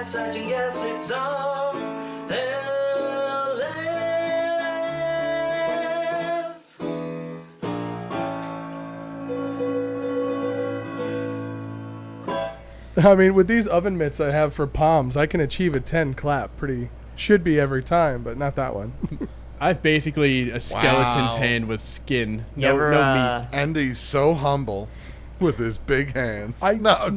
such and guess it's RLF. I mean, with these oven mitts I have for palms, I can achieve a 10 clap should be every time, but not that one. I've basically a skeleton's hand with skin. No meat. And he's so humble with his big hands. I My have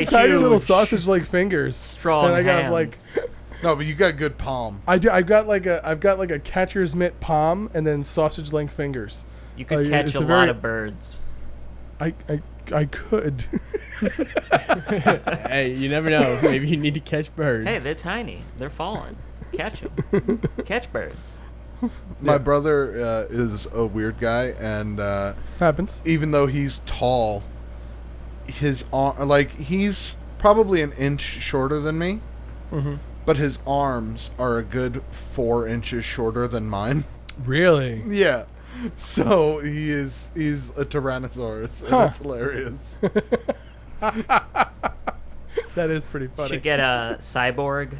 tiny huge, little sausage-like fingers. strong and I got hands. No, but you got good palm. I've got like a catcher's mitt palm and then sausage-length fingers. You could catch a lot of birds. I could. Hey, you never know. Maybe you need to catch birds. Hey, they're tiny. They're falling. Catch them. Catch birds. My brother is a weird guy, and Happens. even though he's tall, his arm, he's probably an inch shorter than me, but his arms are a good 4 inches shorter than mine. Really? Yeah. So he's a Tyrannosaurus, and it's hilarious. That is pretty funny. Should get a cyborg,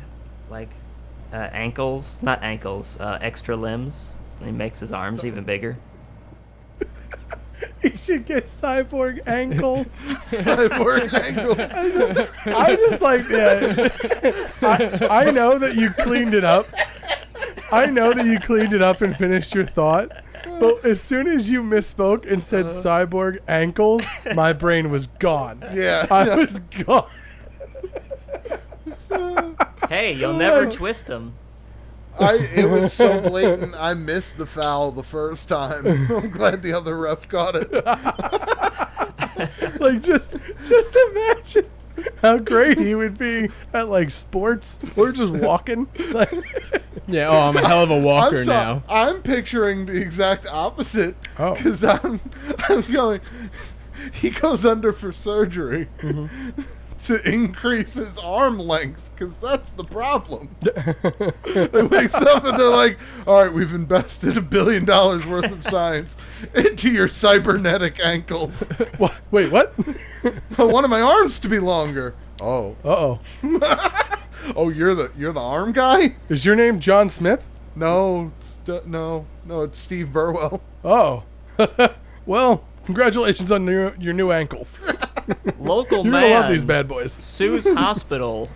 ankles, not ankles, extra limbs. So he makes his arms even bigger. You should get cyborg ankles. Cyborg ankles. I just like, yeah. I know that you cleaned it up. I know that you cleaned it up and finished your thought. But as soon as you misspoke and said cyborg ankles, my brain was gone. Yeah. I was gone. Hey, you'll never twist them. It was so blatant, I missed the foul the first time. I'm glad the other ref got it. Like, just imagine how great he would be at, sports or just walking. Yeah, I'm a hell of a walker now. I'm picturing the exact opposite. Oh. Because I'm going, he goes under for surgery to increase his arm length, because that's the problem. They wakes up and they're like, all right, we've invested $1 billion worth of science into your cybernetic ankles. What? Wait, what? I wanted my arms to be longer. Oh. Uh-oh. Oh, you're the arm guy? Is your name John Smith? No, no, it's Steve Burwell. Oh. Well, congratulations on your new ankles. Local You're man gonna love these bad boys. sues hospital,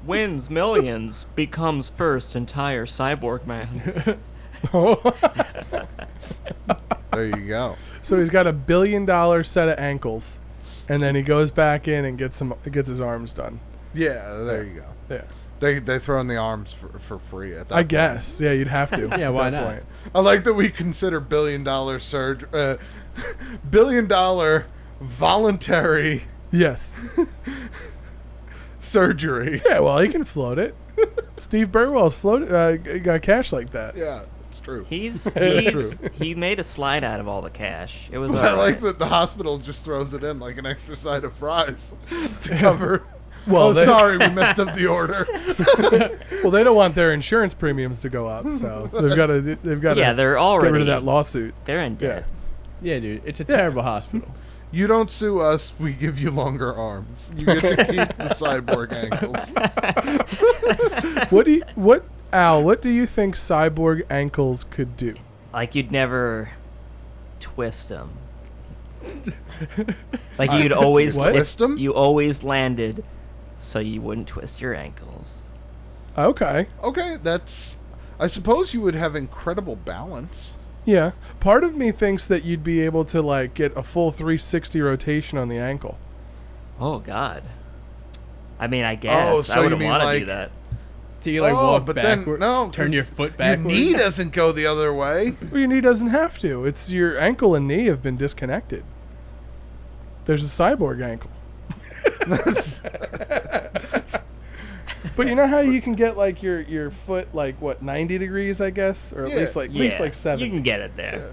wins millions, becomes first entire cyborg man. There you go. So he's got $1 billion set of ankles, and then he goes back in and gets his arms done. Yeah, there you go. Yeah. They throw in the arms for free at that I point. guess. Yeah, you'd have to. Yeah, at why that not? point. I like that we consider $1 billion $1 billion voluntary Yes. surgery. Yeah, well, he can float it. Steve Burwell's got cash like that. Yeah, it's true. He made a slide out of all the cash. It was all I right. like that the hospital just throws it in like an extra side of fries to cover. Well, Sorry, we messed up the order. Well, they don't want their insurance premiums to go up, so they've got to. Yeah, they're get already rid of that lawsuit. They're in debt. Yeah, dude, it's a terrible hospital. You don't sue us, we give you longer arms. You get to keep the cyborg ankles. What do you think cyborg ankles could do? Like you'd never twist them. Like you'd always What? Twist 'em? You always landed, so you wouldn't twist your ankles. Okay. Okay, I suppose you would have incredible balance. Yeah. Part of me thinks that you'd be able to get a full 360 rotation on the ankle. Oh God. I mean, I guess so I you wouldn't mean want to like- do that. So you walk but backward, then no, turn 'cause your foot Your backward. knee doesn't go the other way. Well, your knee doesn't have to. It's your ankle and knee have been disconnected. There's a cyborg ankle. But you know how you can get your foot 90 degrees, I guess, or at Yeah. least at least 7. You can get it there.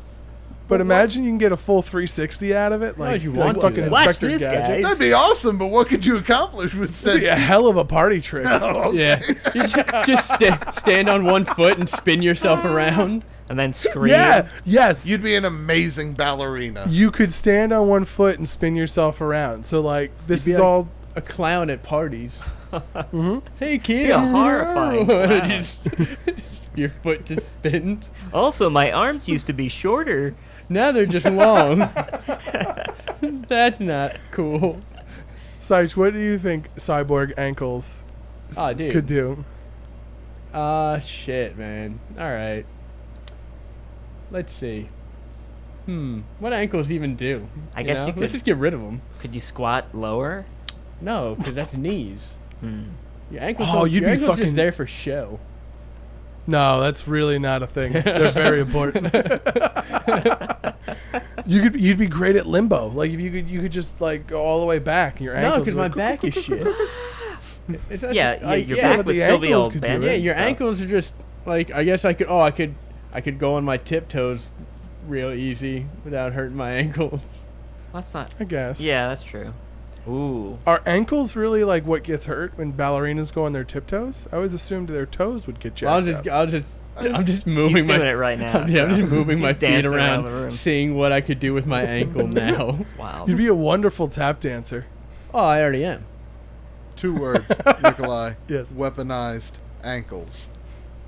But imagine you can get a full 360 out of it, Why would you like want to, fucking though? Watch Inspector this, Gadget. guys. That'd be awesome, but what could you accomplish with That'd be a hell of a party trick. Yeah, you just stand on one foot and spin yourself around. And then scream. Yeah. Yes. You'd be an amazing ballerina. You could stand on one foot and spin yourself around. So this You'd be is like- all a clown at parties. Hey kid, You're a horrifying clown. Just- your foot just spins. Also, my arms used to be shorter. Now they're just long. That's not cool. Sarge, what do you think cyborg ankles Oh, dude. could do? Shit, man. All right. Let's see. What ankles even do? I guess you Let's could- just get rid of them. Could you squat lower? No, because that's knees. Your ankles. Oh, you'd your be ankles fucking- just there for show. No, that's really not a thing. They're very important. You'd be great at limbo. Like if you could just like go all the way back. And your No, ankles. because my back is shit. It's not- Yeah, your yeah, back but would the still be ankles all could do bent. it. Yeah, and your stuff. ankles are just like. I guess I could. Oh, I could go on my tiptoes, real easy without hurting my ankles. That's not. I guess. Yeah, that's true. Ooh. Are ankles really like what gets hurt when ballerinas go on their tiptoes? I always assumed their toes would get jacked up. I'm just moving He's my. doing it right now. I'm so just moving my he's feet dancing around, the room. seeing what I could do with my ankle now. Wow. You'd be a wonderful tap dancer. Oh, I already am. 2 words, Nikolai. Yes. Weaponized ankles.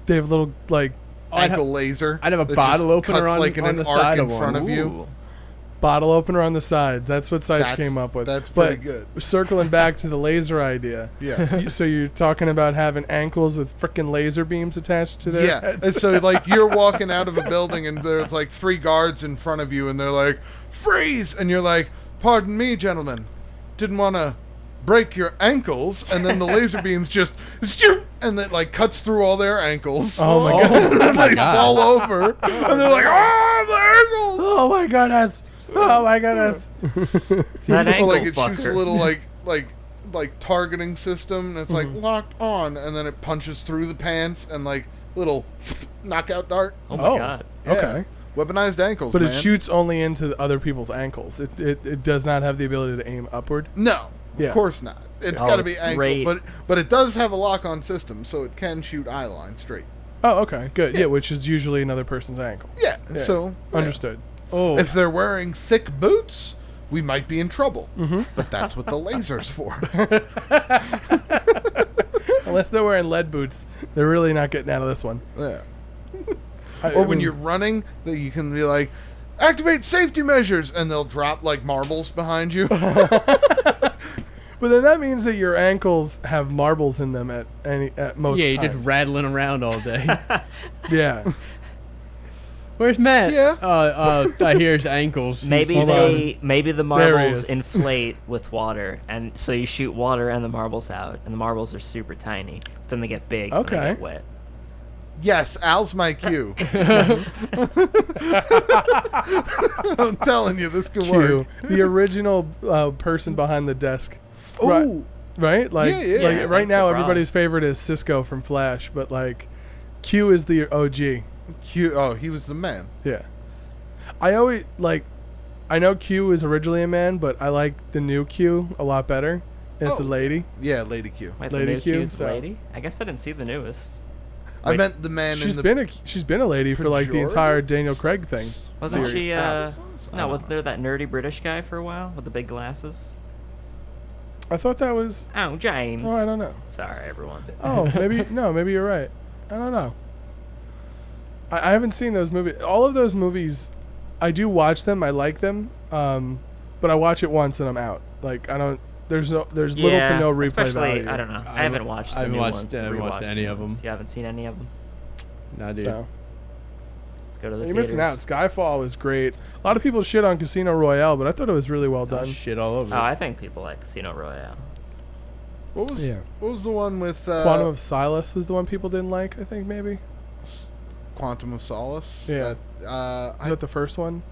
They have little like I'd Ankle laser. I'd have a that bottle just opener cuts on- like in on an the arc side in of one. front of you. Ooh. bottle opener on the side. That's what Sides came up with. That's But pretty good. circling back to the laser idea. Yeah. So you're talking about having ankles with frickin' laser beams attached to their Yeah, heads? and so like you're walking out of a building and there's like 3 guards in front of you and they're like, freeze! And you're like, pardon me, gentlemen, didn't want to break your ankles. And then the laser beams just, shoot, and it like cuts through all their ankles. Oh my god. And then they God. fall over and they're like, oh, my ankles! Oh my goodness. Oh my goodness. That Or ankle like it shoots a fucker. little like targeting system and it's like locked on and then it punches through the pants and like little knockout dart. Oh my Oh. god. Yeah. Okay. Weaponized ankles, But man. it shoots only into other people's ankles. It does not have the ability to aim upward. No, Yeah. of course not. It's Oh, got to be it's ankle, great. but it does have a lock-on system, so it can shoot eye line straight. Oh, okay. Good. Yeah, which is usually another person's ankle. Yeah, Yeah. so yeah. Understood. Oh, If they're wearing thick boots, we might be in trouble. Mm-hmm. But that's what the laser's for. Unless they're wearing lead boots, they're really not getting out of this one. Yeah. I Or when mean, you're running, that you can be like, activate safety measures, and they'll drop like marbles behind you. But then that means that your ankles have marbles in them at most yeah, times. you're just rattling around all day. Yeah. Where's Matt? Yeah. I hear his ankles. Maybe Hold maybe the There he marbles is. inflate with water, and so you shoot water and the marbles out, and the marbles are super tiny. Then they get big. Okay. And they get wet. Yes, Al's my cue. I'm telling you, this could work. Q, the original person behind the desk. Oh, Right? Like, Yeah, yeah. like Yeah, right that's now, a problem. everybody's favorite is Cisco from Flash, but like, Q is the OG. Q. Oh, he was the man. Yeah. I always like. I know Q was originally a man, but I like the new Q a lot better. It's a Oh. lady. Yeah, Lady Q. Wait, Lady the new Q, Q's so- lady? I guess I didn't see the newest. I Wait. meant the man She's in the. been a lady for like the Pejorative? entire Daniel Craig thing. Wasn't series. she? I No, don't wasn't there that nerdy British guy for a while with the big glasses? I thought that was. Oh, James. Oh, I don't know. Sorry, everyone. Oh, maybe no, maybe you're right. I don't know. I haven't seen those movies. All of those movies, I do watch them. I like them, but I watch it once and I'm out. Like I don't. There's little to no replay especially, value. I don't know. I I haven't haven't- watched I the haven't new watched- ones. I haven't watched rewatched any the of ones. them. You haven't seen any of them? Nah, dude. No. Let's go to the You're theaters. missing out. Skyfall was great. A lot of people shit on Casino Royale, but I thought it was really well Oh, done. shit all over. Oh, I think people like Casino Royale. What was? Yeah. What was the one with? Quantum of Solace was the one people didn't like. I think maybe. Quantum of Solace. Yeah. That, Is that the first one?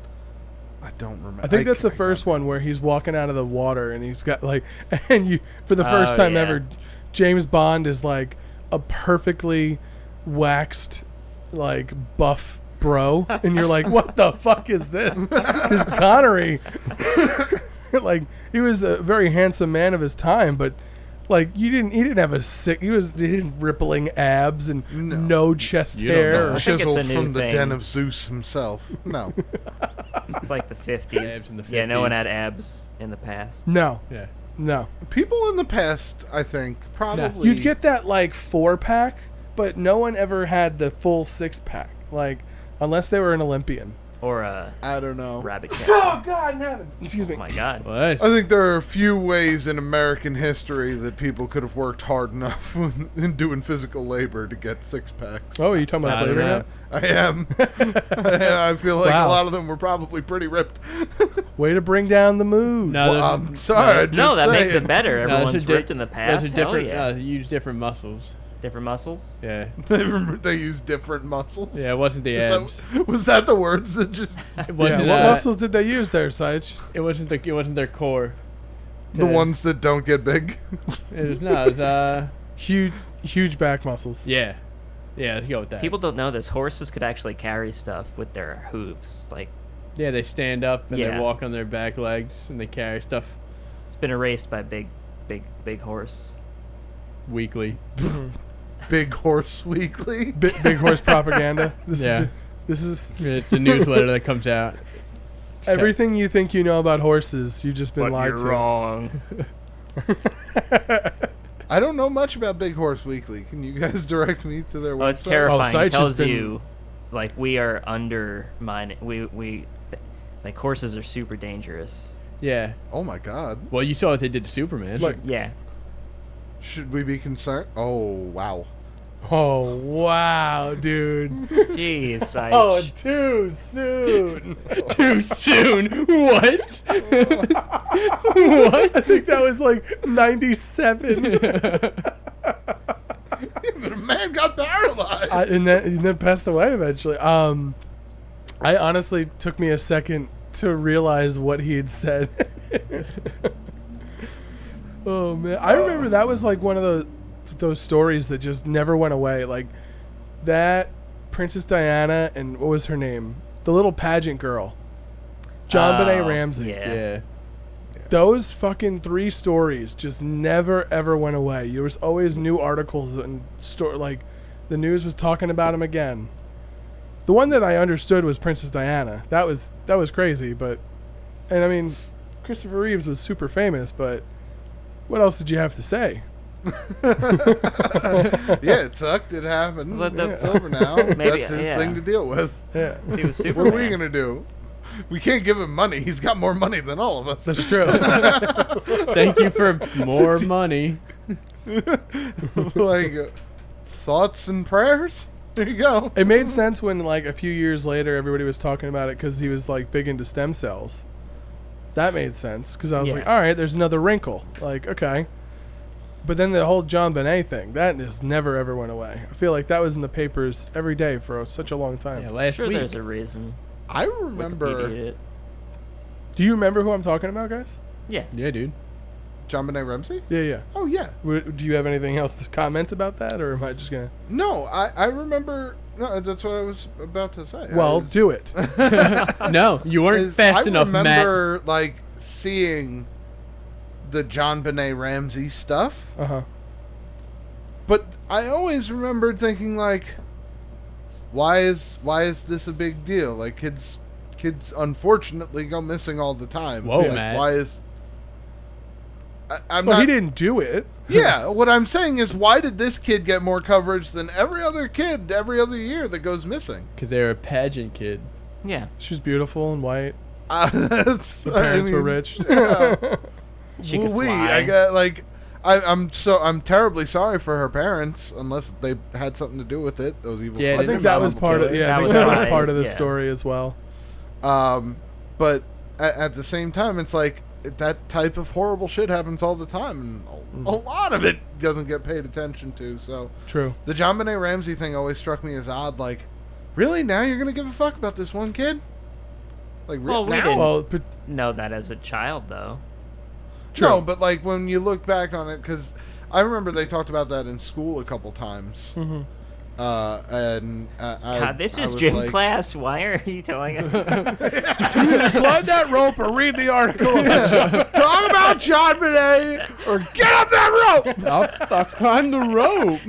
I don't remember. I think that's the I first don't one where he's walking out of the water and he's got like, and you for the first Oh, time yeah. ever, James Bond is like a perfectly waxed, like buff bro, and you're like, what the fuck is this? Because Connery, like he was a very handsome man of his time, but like he didn't have a sick. He didn't rippling abs and No. no chest You don't hair. know. or- I think it's a Chiseled new from the thing. den of Zeus himself. No. It's like the 50s. Abs in the Yeah, no one 50s. had abs in the past. No, Yeah. No. People in the past, I think, probably You'd get that like 4-pack, but no one ever had the full 6-pack. Like, unless they were an Olympian. Or a I don't know. rabbit catcher. Oh God in heaven! Excuse me. Oh my God. What? I think there are a few ways in American history that people could have worked hard enough in doing physical labor to get 6-packs. Oh, are you talking about I don't slavery know. now? I am. I feel like Wow. a lot of them were probably pretty ripped. Way to bring down the mood. No, Well, there's- I'm sorry. No, that makes saying. it better. no, Everyone's there's a di- ripped in the past. There's a Hell different. yeah. You use different muscles. Different muscles. Yeah. They use different muscles. Yeah, it wasn't the abs. Was that the words that just It Yeah, wasn't. what muscles did they use there, Sage? It wasn't the. It wasn't their core. the Yeah. ones that don't get big? It was no. It was Huge back muscles. Yeah. Yeah. Let's go with that. People don't know this. Horses could actually carry stuff with their hooves. Like, Yeah, they stand up and Yeah. they walk on their back legs and they carry stuff it's been erased by big horse. weekly. Big Horse Weekly. Big horse propaganda. Yeah. This is It's a newsletter that comes out. It's everything you think you know about horses. You've just been lied to. wrong. I don't know much about Big Horse Weekly. Can you guys direct me to their website? Oh, it's terrifying. It Sage has tells been- you, like, we are undermining. Like, horses are super dangerous. Yeah. Oh my God. Well, you saw what they did to Superman. Look. Yeah. Should we be concerned? Oh wow. Oh wow, dude. Jeez, Sage. Oh, too soon. Too soon. What? I think that was like 97. The man got paralyzed. and then passed away eventually. I honestly took me a second to realize what he had said. Oh man, I remember that was like one of those stories that just never went away. Like that Princess Diana and what was her name? The little pageant girl, John Benet Ramsey. Yeah. Yeah. Those fucking 3 stories just never ever went away. There was always new articles and like the news was talking about him again. The one that I understood was Princess Diana. That was crazy, but and I mean Christopher Reeves was super famous, but what else did you have to say? Yeah, it sucked. It happened. Let them- It's over now. Maybe, That's his yeah. thing to deal with. Yeah, He was What Superman. are we gonna do? We can't give him money. He's got more money than all of us. that's true. Thank you for more money. Like thoughts and prayers. There you go. It made sense when like a few years later everybody was talking about it because he was like big into stem cells. That made sense because I was Yeah. like, all right, there's another wrinkle. Like, okay. But then the whole John Benet thing, that just never ever went away. I feel like that was in the papers every day for such a long time. Yeah, last Sure, week. there's a reason. I Wikipedia remember it. Do you remember who I'm talking about, guys? Yeah. Yeah, dude. John Benet Ramsey. Yeah, yeah. Oh yeah. Do you have anything else to comment about that, or am I just gonna? No, I remember. No, that's what I was about to say. Well, do it. No, you weren't fast enough, I Matt. remember like seeing the John Benet Ramsey stuff, Uh huh. but I always remembered thinking like, why is this a big deal? Like kids unfortunately go missing all the time. Whoa, Like, Matt. why is I'm Well, not. he didn't do it. Yeah, what I'm saying is, why did this kid get more coverage than every other kid every other year that goes missing? Because they were a pageant kid. Yeah. She was beautiful and white. That's, The parents were rich. Yeah. She could Woo-wee. fly. I got like, I'm terribly sorry for her parents, unless they had something to do with it. Those evil. Yeah, I fucking think that was animal part of. killers. Yeah, I That think was that was why, part of the yeah. story as well. But at the same time, it's like that type of horrible shit happens all the time, and a lot of it doesn't get paid attention to. So True. the John Benet Ramsey thing always struck me as odd. Like, really, now you're gonna give a fuck about this one kid? Like, Well, we now? didn't. Well, but Know that as a child, though. No, but like when you look back on it, because I remember they talked about that in school a couple times. Mm-hmm. And God, this I is was gym like, class. Why are you telling us? climb that rope or read the article. Talk about John Benet or get up that rope. I'll climb the rope.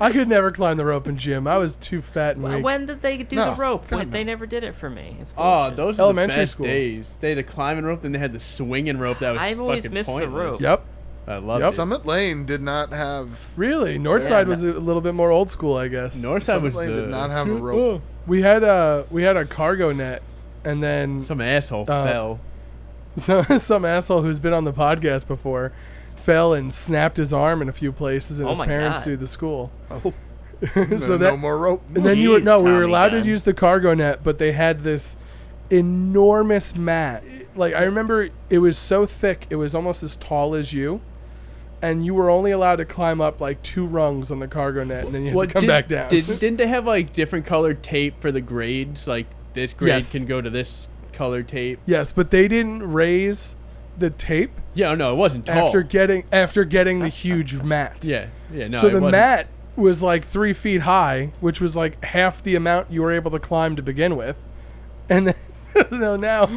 I could never climb the rope in gym. I was too fat and weak. When did they do No, the rope? God, They never did it for me. It's Oh, bullshit. those are Elementary the best school. days. They had the climbing rope, then they had the swinging rope. That was I've always fucking missed the pointless. rope. Yep. I love Yep. it. Summit Lane did not have. Really? Northside was a little bit more old school, I guess. Northside Summit was Lane the did not have a rope. We had a cargo net, and then Some asshole fell. some asshole who's been on the podcast before fell and snapped his arm in a few places, and Oh his my parents God. sued the school. Oh, So no that more rope. and then you were Jeez, no, we were Tommy allowed gun. to use the cargo net, but they had this enormous mat. Like I remember, it was so thick, it was almost as tall as you, and you were only allowed to climb up like 2 rungs on the cargo net, and then you had to come back down. Didn't they have like different colored tape for the grades? Like this grade Yes. can go to this colored tape. Yes, but they didn't raise the tape Yeah, no, it wasn't tall. after getting the huge mat. yeah, no. So it the wasn't. mat was like 3 feet high, which was like half the amount you were able to climb to begin with. And then, now,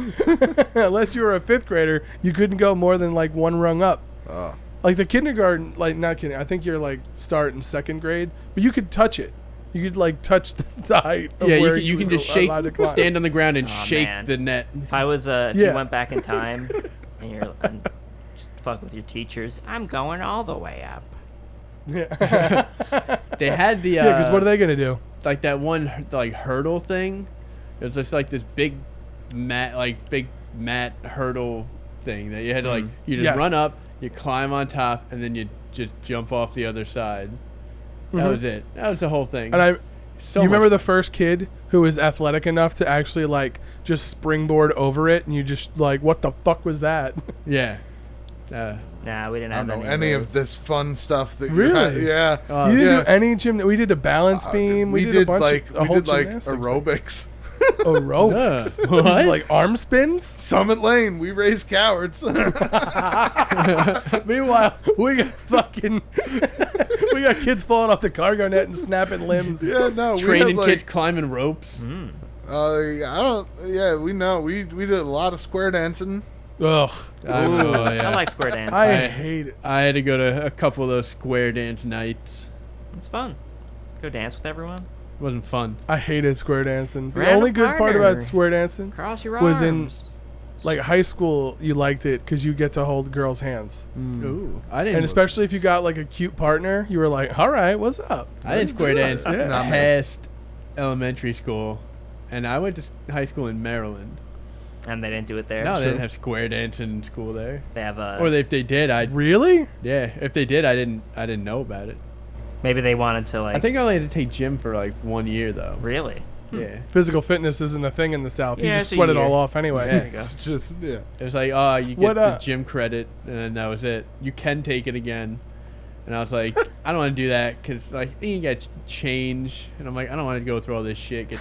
unless you were a 5th grader, you couldn't go more than like 1 rung up. Oh. Like the kindergarten, like not kidding, I think you're like start in 2nd grade, but you could touch it. You could like touch the height of Yeah, where you can were just shake, allowed to climb. stand on the ground and Aw, shake man. the net. If I was, if Yeah. you went back in time and and just fuck with your teachers, I'm going all the way up. Yeah, They had the because what are they gonna do? like that one like hurdle thing. It was just like this big mat hurdle thing that you had to like you just Yes. run up, you climb on top, and then you just jump off the other side. That Mhm. was it. That was the whole thing. And So you remember much the first kid who was athletic enough to actually like just springboard over it, and you just like, what the fuck was that? fun. Yeah. Nah, we didn't I have don't know any any of of those. this fun stuff that Really? you had. Yeah. You didn't yeah. do any gym. We did a balance beam. We did a bunch like of a we whole did like gymnastics thing. aerobics. Aerobics. Yeah. What? Like arm spins. Summit Lane, we raised cowards. Meanwhile, we got fucking we got kids falling off the cargo net and snapping limbs. yeah, no, we Training had, like, kids climbing ropes. I don't. Yeah, we know. We did a lot of square dancing. Ugh, I know, I yeah. like square dancing. I hate it. I had to go to a couple of those square dance nights. It's fun. Go dance with everyone. Wasn't fun. I hated square dancing. The Random only good part partner. about square dancing, Cross your Was arms. in, like high school, you liked it because you get to hold girls' hands, Ooh, I didn't. and especially if you got like a cute partner, you were like, "All right, what's up?" I didn't square dance Yeah. Nah, man. past elementary school, and I went to high school in Maryland. And they didn't do it there. No, they Sure. didn't have square dancing in school there. They have a. Or if they did, I Really? yeah. If they did, I didn't know about it. maybe they wanted to like. I think I only had to take gym for like 1 year though. Really. Yeah. Physical fitness isn't a thing in the South. You Yeah, just it's a sweat it year. all off anyway. Yeah. There you go. It's just yeah. It was like, oh, you get What, the gym credit, and then that was it. You can take it again. And I was like, I don't want to do that because like then you got change, and I'm like, I don't want to go through all this shit, get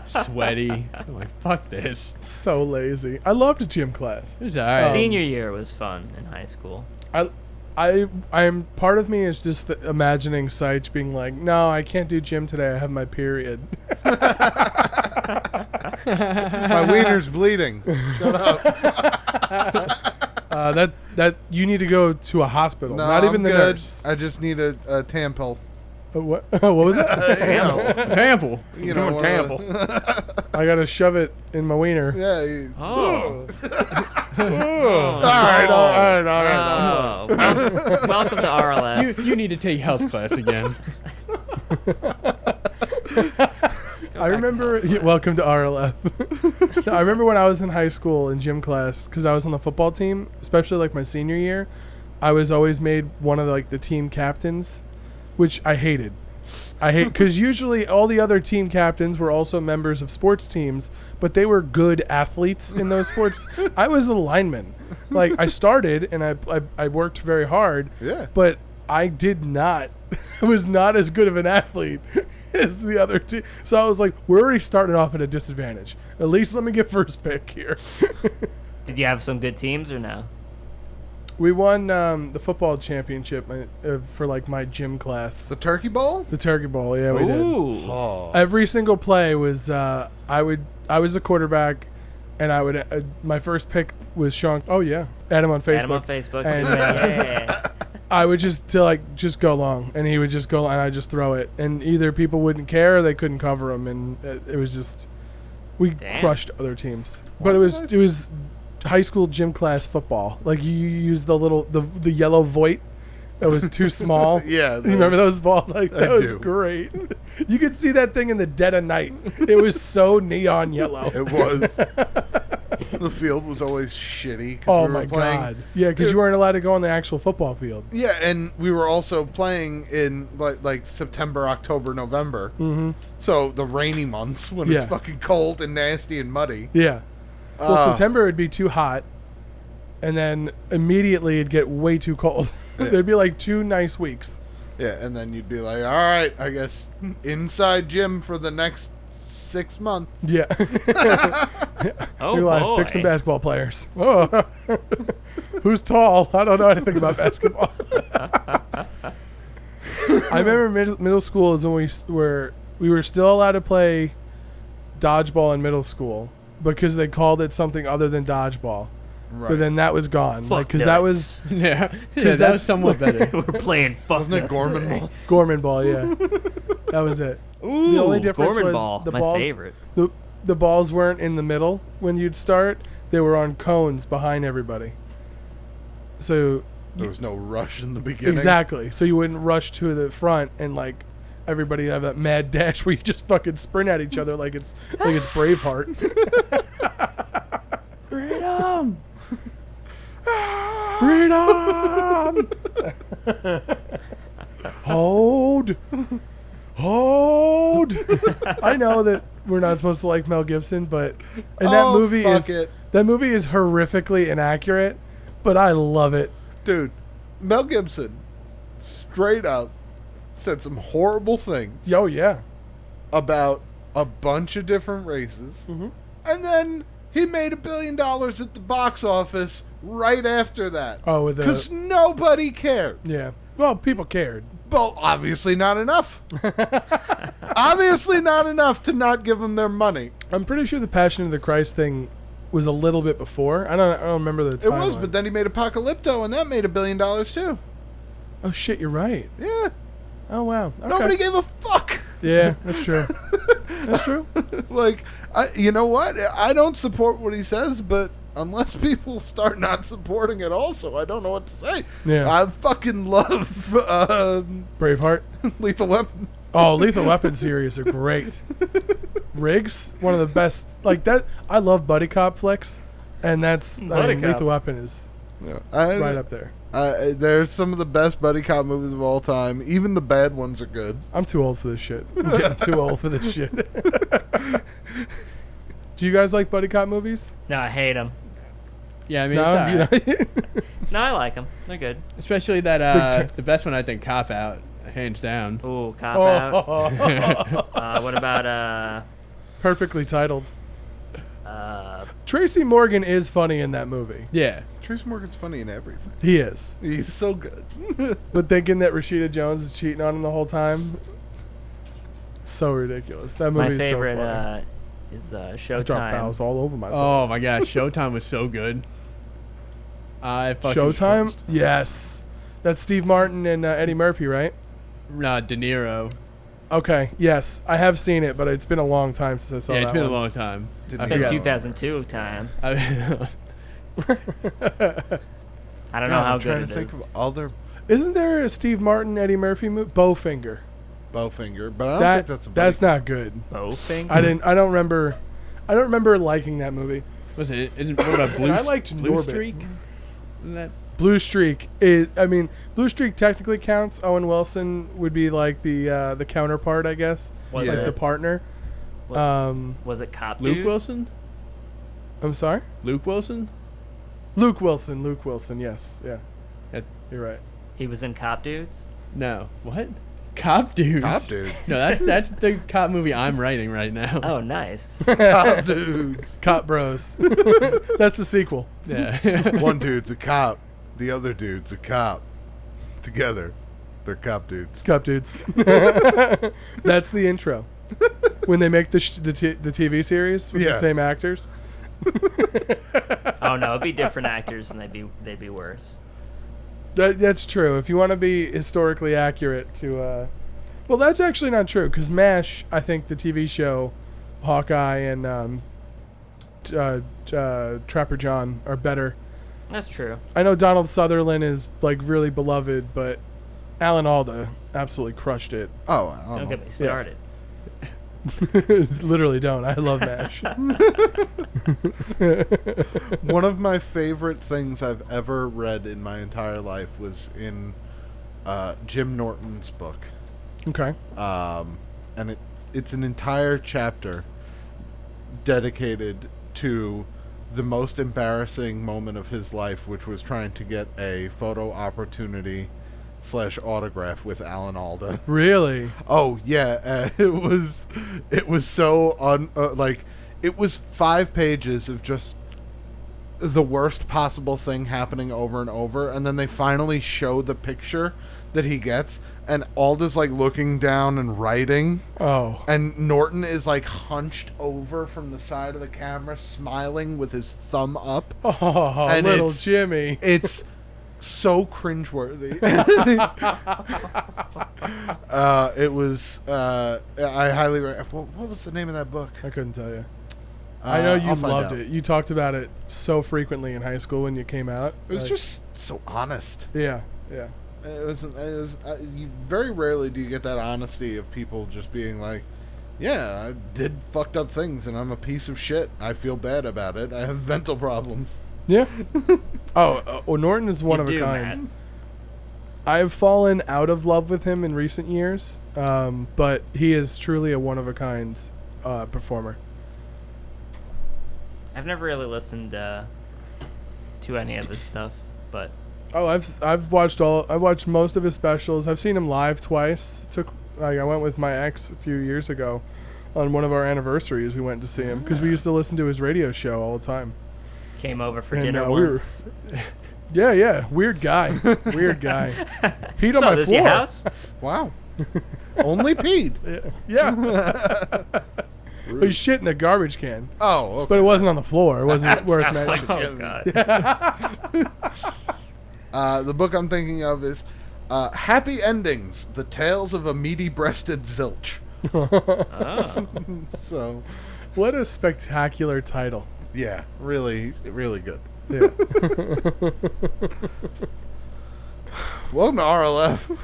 sweaty. I'm like, fuck this. So lazy. I loved gym class. It was alright. Senior year was fun in high school. I'm part of me is just imagining Seich being like, no, I can't do gym today. I have my period. My wiener's bleeding. Shut up. That you need to go to a hospital. No, Not even I'm the good. nurse. I just need a tampon. What? What was that? Tample. You know, one of the- I gotta shove it in my wiener. Yeah. You, Oh. all right. All right. Oh. Welcome to RLF. You need to take health class again. I remember. Yeah, welcome to RLF. I remember when I was in high school in gym class because I was on the football team, especially like my senior year. I was always made one of like the team captains, which I hated. I hate because usually all the other team captains were also members of sports teams, but they were good athletes in those sports. I was the lineman. Like I started and I worked very hard, Yeah. but I did not. I was not as good of an athlete as the other team. So I was like, we're already starting off at a disadvantage. At least let me get first pick here. Did you have some good teams or no? We won the football championship for like my gym class. The Turkey Bowl. The Turkey Bowl, yeah, we did. Ooh. Oh. Every single play was I was the quarterback, and I would my first pick was Sean. Oh yeah, add him on Facebook. Add him on Facebook. And, yeah. I would just go long, and he would just go, and I just throw it, and either people wouldn't care or they couldn't cover him, and it was just we crushed other teams. But it was high school gym class football. Like you use the yellow void that was too small. Yeah, you remember those balls? Like that was do. great. You could see that thing in the dead of night. It was so neon yellow. It was. The field was always shitty. Oh my god! Yeah, because you weren't allowed to go on the actual football field. Yeah, and we were also playing in like September, October, November. Mm-hmm. So the rainy months when it's fucking cold and nasty and muddy. Yeah. Well, September would be too hot, and then immediately it'd get way too cold. There'd be like 2 nice weeks. Yeah, and then you'd be like, all right, I guess inside gym for the next 6 months. Yeah. Oh, you're like, boy. pick some basketball players. Oh, who's tall? I don't know anything about basketball. I remember middle school is when we were still allowed to play dodgeball in middle school because they called it something other than dodgeball. Right. But then that was gone. Fuck Because that was Yeah, that was somewhat better. We're playing fuck Wasn't it nuts Gorman today. Ball? Gorman ball. Yeah, that was it. Ooh, The only difference Gorman was ball, the my balls. favorite. The balls weren't in the middle when you'd start; they were on cones behind everybody. So There was no rush in the beginning. exactly. So you wouldn't rush to the front and like everybody have that mad dash where you just fucking sprint at each other like it's Braveheart. Freedom! Freedom! Hold! I know that we're not supposed to like Mel Gibson, but that movie is horrifically inaccurate, but I love it. Dude, Mel Gibson straight up said some horrible things Oh yeah. about a bunch of different races. Mm-hmm. And then he made $1 billion at the box office right after that. Oh, with because nobody cared. yeah. Well, people cared. Well, obviously not enough. Obviously not enough to not give them their money. I'm pretty sure the Passion of the Christ thing was a little bit before. I don't remember the It timeline. was, but then he made Apocalypto, and that made $1 billion too. Oh shit, you're right. Yeah. Oh wow. Okay. Nobody gave a fuck. Yeah, that's true. That's true. Like, you know what? I don't support what he says, but unless people start not supporting it also, I don't know what to say. Yeah. I fucking love Braveheart. Lethal Weapon. Oh, Lethal Weapon series are great. Riggs, one of the best. Like that, I love buddy cop flicks, and that's Buddy cop. Lethal Weapon is Yeah. right up there. There's some of the best buddy cop movies of all time. Even the bad ones are good. I'm too old for this shit. I'm getting too old for this shit. Do you guys like buddy cop movies? No, I hate them. Yeah, I mean, No, it's all right. you know? No, I like them. They're good. Especially that Big the best one I think, Cop Out, hands down. Ooh, Cop Out. Oh, What about perfectly titled. Tracy Morgan is funny in that movie. Yeah. Tracy Morgan's funny in everything. He is. He's so good. But thinking that Rashida Jones is cheating on him the whole time, so ridiculous. That movie my is favorite so funny. is I dropped Showtime. bows all over my Oh my gosh, Showtime was so good. I fucking Showtime? cringed. Yes. That's Steve Martin and Eddie Murphy, right? Nah, De Niro. Okay, yes. I have seen it, but it's been a long time since I saw Yeah, that it's been one. a long time. Did I you In forgot. 2002 time. I- I don't know how good it think is. of other Isn't there a Steve Martin, Eddie Murphy movie? Bowfinger. Bowfinger, but I don't think that's a buddy That's not good. Bowfinger? I don't remember liking that movie. Was it? Isn't what about Blue? I liked Blue Norbit. Streak. Isn't that? Blue Streak is. I mean, Blue Streak technically counts. Owen Wilson would be like the counterpart, I guess, Was Yeah. like the it partner. What- was it Cop Luke Dudes? Wilson. I'm sorry. Luke Wilson. Luke Wilson. Yes. Yeah. Yeah. You're right. He was in Cop Dudes? No. What? Cop Dudes. Cop Dudes. No, that's the cop movie I'm writing right now. Oh, nice. Cop dudes. Cop Bros. That's the sequel. Yeah. One dude's a cop. The other dude's a cop. Together, they're cop dudes. Cop dudes. That's the intro. When they make the TV series with the Yeah. same actors. Oh no, it'd be different actors and they'd be worse. That's true. If you want to be historically accurate to, well, that's actually not true because MASH, I think the TV show, Hawkeye and Trapper John are better. That's true. I know Donald Sutherland is like really beloved, but Alan Alda absolutely crushed it. Oh, I Don't don't get me started. Literally don't. I love MASH. One of my favorite things I've ever read in my entire life was in Jim Norton's book. Okay. And it's an entire chapter dedicated to the most embarrassing moment of his life, which was trying to get a photo opportunity / autograph with Alan Alda. Really? Oh yeah, it was so it was 5 pages of just the worst possible thing happening over and over, and then they finally show the picture that he gets, and Alda's like looking down and writing. Oh. And Norton is like hunched over from the side of the camera, smiling with his thumb up. Oh, And little it's- Jimmy. It's so cringeworthy. It was. I highly. What was the name of that book? I couldn't tell you. I know you I'll find loved out. it. You talked about it so frequently in high school when you came out. It was Like, just so honest. Yeah, yeah. It was. You very rarely do you get that honesty of people just being like, "Yeah, I did fucked up things, and I'm a piece of shit. I feel bad about it. I have mental problems." Yeah. Norton is one You of a do, kind. Matt. I've fallen out of love with him in recent years, but he is truly a one of a kind performer. I've never really listened to any of this stuff, but Oh, I've watched most of his specials. I've seen him live twice. I went with my ex a few years ago on one of our anniversaries. We went to see him because we used to listen to his radio show all the time. came over for And, dinner we were- once. Yeah. Weird guy. Weird guy. Peed on So my this floor. your house? Wow. Only peed. Yeah. He shit in a garbage can, Oh, okay. but it wasn't on the floor. It wasn't worth sounds mentioning. Oh god. The book I'm thinking of is Happy Endings: The Tales of a Meaty-Breasted Zilch. Oh. So, What a spectacular title. yeah, really, really good. Yeah. Welcome to RLF.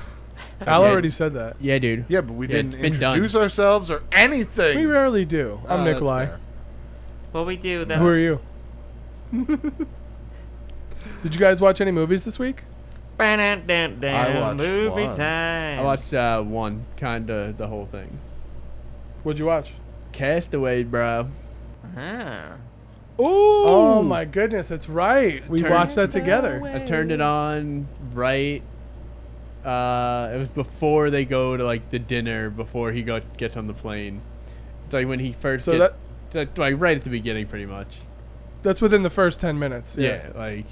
Al already said that. Yeah, dude. Yeah, but we Yeah, didn't it's been done. introduce ourselves or anything. We rarely do. I'm That's Nikolai. fair. Well, we do. That's Who are you? Did you guys watch any movies this week? I watched movie one. time. I watched one, kind of the whole thing. What'd you watch? Castaway, bro. Ah. Oh my goodness, that's right. We Turned- watched that together. I turned it on right. It was before they go to like the dinner before he gets on the plane. It's like when he first So gets, like right at the beginning, pretty much. That's within the first 10 minutes. Yeah, like,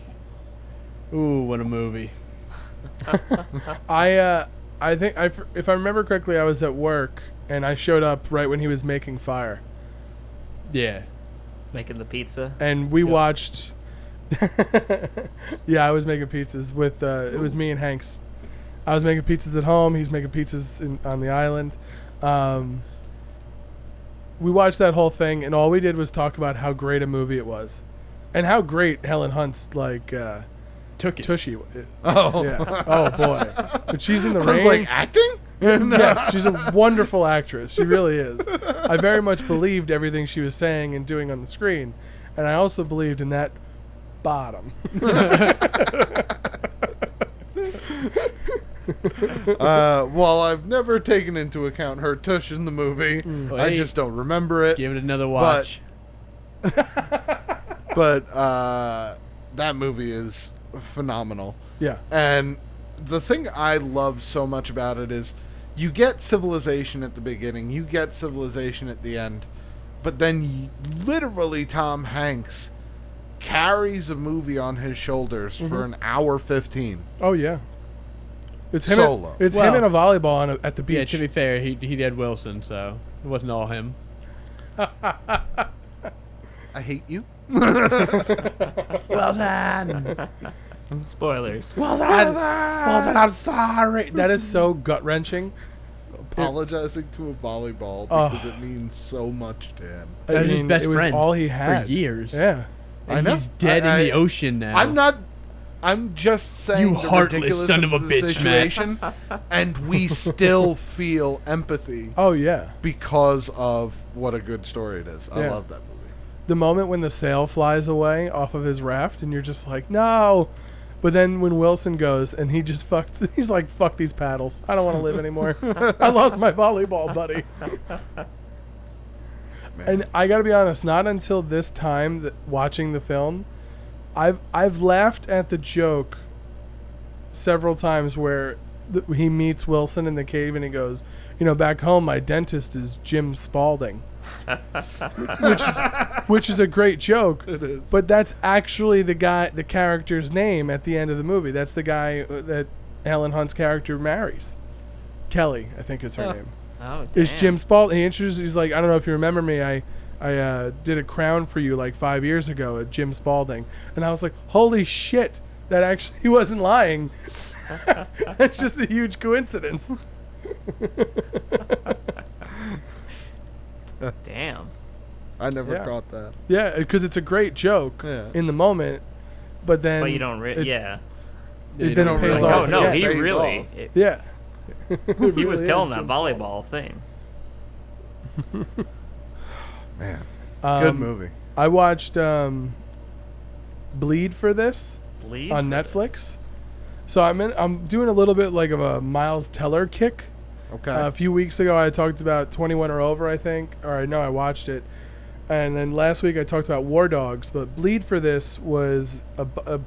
ooh, what a movie. I think if I remember correctly, I was at work and I showed up right when he was making fire, Yeah, Making the pizza. and we Yep. watched. Yeah, I was making pizzas with. It was me and Hanks. I was making pizzas at home. He's making pizzas on the island. We watched that whole thing, and all we did was talk about how great a movie it was, and how great Helen Hunt's took it. Tushy is. Oh, Yeah. Oh boy. But she's in the I was rain. like acting. Yes, she's a wonderful actress. She really is. I very much believed everything she was saying and doing on the screen, and I also believed in that bottom. While I've never taken into account her tush in the movie, Well, I hey, just don't remember it. Give it another watch. But that movie is phenomenal. Yeah. And the thing I love so much about it is you get civilization at the beginning, you get civilization at the end, but then literally Tom Hanks carries a movie on his shoulders for an hour 15. Oh yeah. It's him. Solo. It's him Well, in a volleyball at the Yeah, beach. to be fair, he did Wilson, so it wasn't all him. I hate you. Wilson. Spoilers. Wilson, I'm sorry. That is so gut wrenching. Apologizing to a volleyball because it means so much to him. I That was his mean, best it was friend all he had for years. Yeah. And I know. he's dead in the ocean now. I'm just saying You the heartless ridiculous son of a the bitch, Matt. situation, and we still feel empathy Oh yeah. because of what a good story it is. I Yeah. love that movie. The moment when the sail flies away off of his raft, and you're just like, no. But then when Wilson goes and he's like, fuck these paddles. I don't want to live anymore. I lost my volleyball buddy. Man. And I got to be honest, not until this time that watching the film, I've laughed at the joke several times where he meets Wilson in the cave and he goes, back home my dentist is Jim Spaulding. which is a great joke. It is. But that's actually the character's name at the end of the movie. That's the guy that Helen Hunt's character marries. Kelly, I think is her name. Oh, damn. Is Jim Spaulding. He's like, I don't know if you remember me. I did a crown for you like 5 years ago at Jim Spaulding. And I was like, holy shit. That actually, he wasn't lying. That's just a huge coincidence. Damn. I never Yeah. caught that. Yeah, because it's a great joke Yeah. in the moment. But then... But you don't it don't then pays really- off. Oh, no, again. he Pays really... off. Yeah. He was telling that volleyball thing. Man, good Um, movie. I watched Bleed for this Bleed on for Netflix. this. So I'm doing a little bit like of a Miles Teller kick. Okay. A few weeks ago I talked about 21 or Over, I think. Or I know I watched it. And then last week I talked about War Dogs. But Bleed for this was a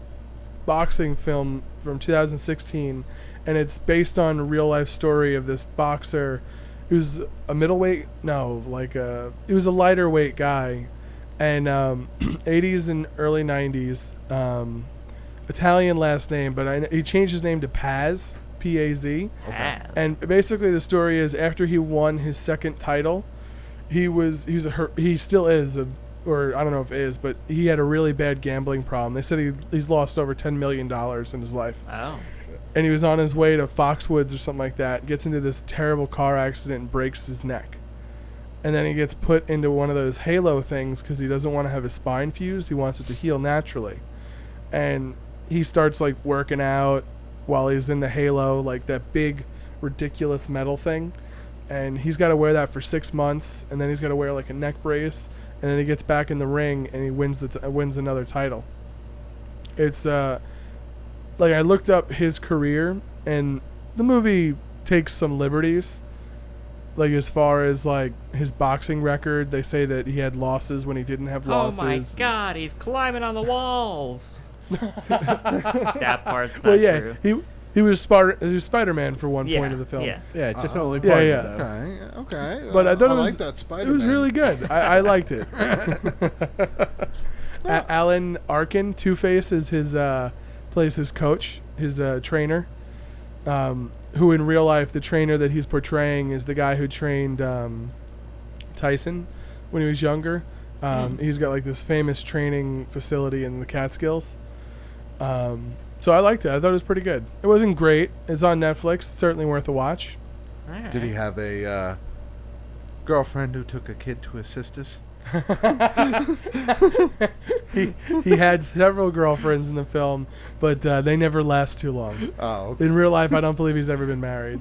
boxing film from 2016. And it's based on a real life story of this boxer who's a middleweight. No, he was a lighter weight guy. And 80s and early 90s. Italian last name, but he changed his name to Paz, P-A-Z. Ass. And basically the story is after he won his second title, he still is, or I don't know if it is, but he had a really bad gambling problem. They said he's lost over $10 million in his life. Oh. And he was on his way to Foxwoods or something like that, gets into this terrible car accident and breaks his neck. And then he gets put into one of those halo things because he doesn't want to have his spine fused. He wants it to heal naturally. And he starts like working out while he's in the halo, like that big ridiculous metal thing. And he's got to wear that for 6 months, and then he's got to wear like a neck brace, and then he gets back in the ring and he wins wins another title. It's like I looked up his career, and the movie takes some liberties. Like as far as like his boxing record, they say that he had losses when he didn't have losses. Oh my god, he's climbing on the walls. That part's not Well, yeah, true. he was Spider-Man for one point of the film. Yeah. Yeah, just Uh-oh. only Yeah, part yeah. of it, though. Okay. But I thought it was- like that Spider-Man. It was really good. I liked it. Alan Arkin, Two-Face, is his plays his coach, his trainer. Who in real life, the trainer that he's portraying is the guy who trained Tyson when he was younger. He's got like this famous training facility in the Catskills. So I liked it. I thought it was pretty good. It wasn't great. It's on Netflix. Certainly worth a watch. Alright. Did he have a girlfriend who took a kid to his sister's? He had several girlfriends in the film, but they never last too long. Oh, okay. In real life, I don't believe he's ever been married.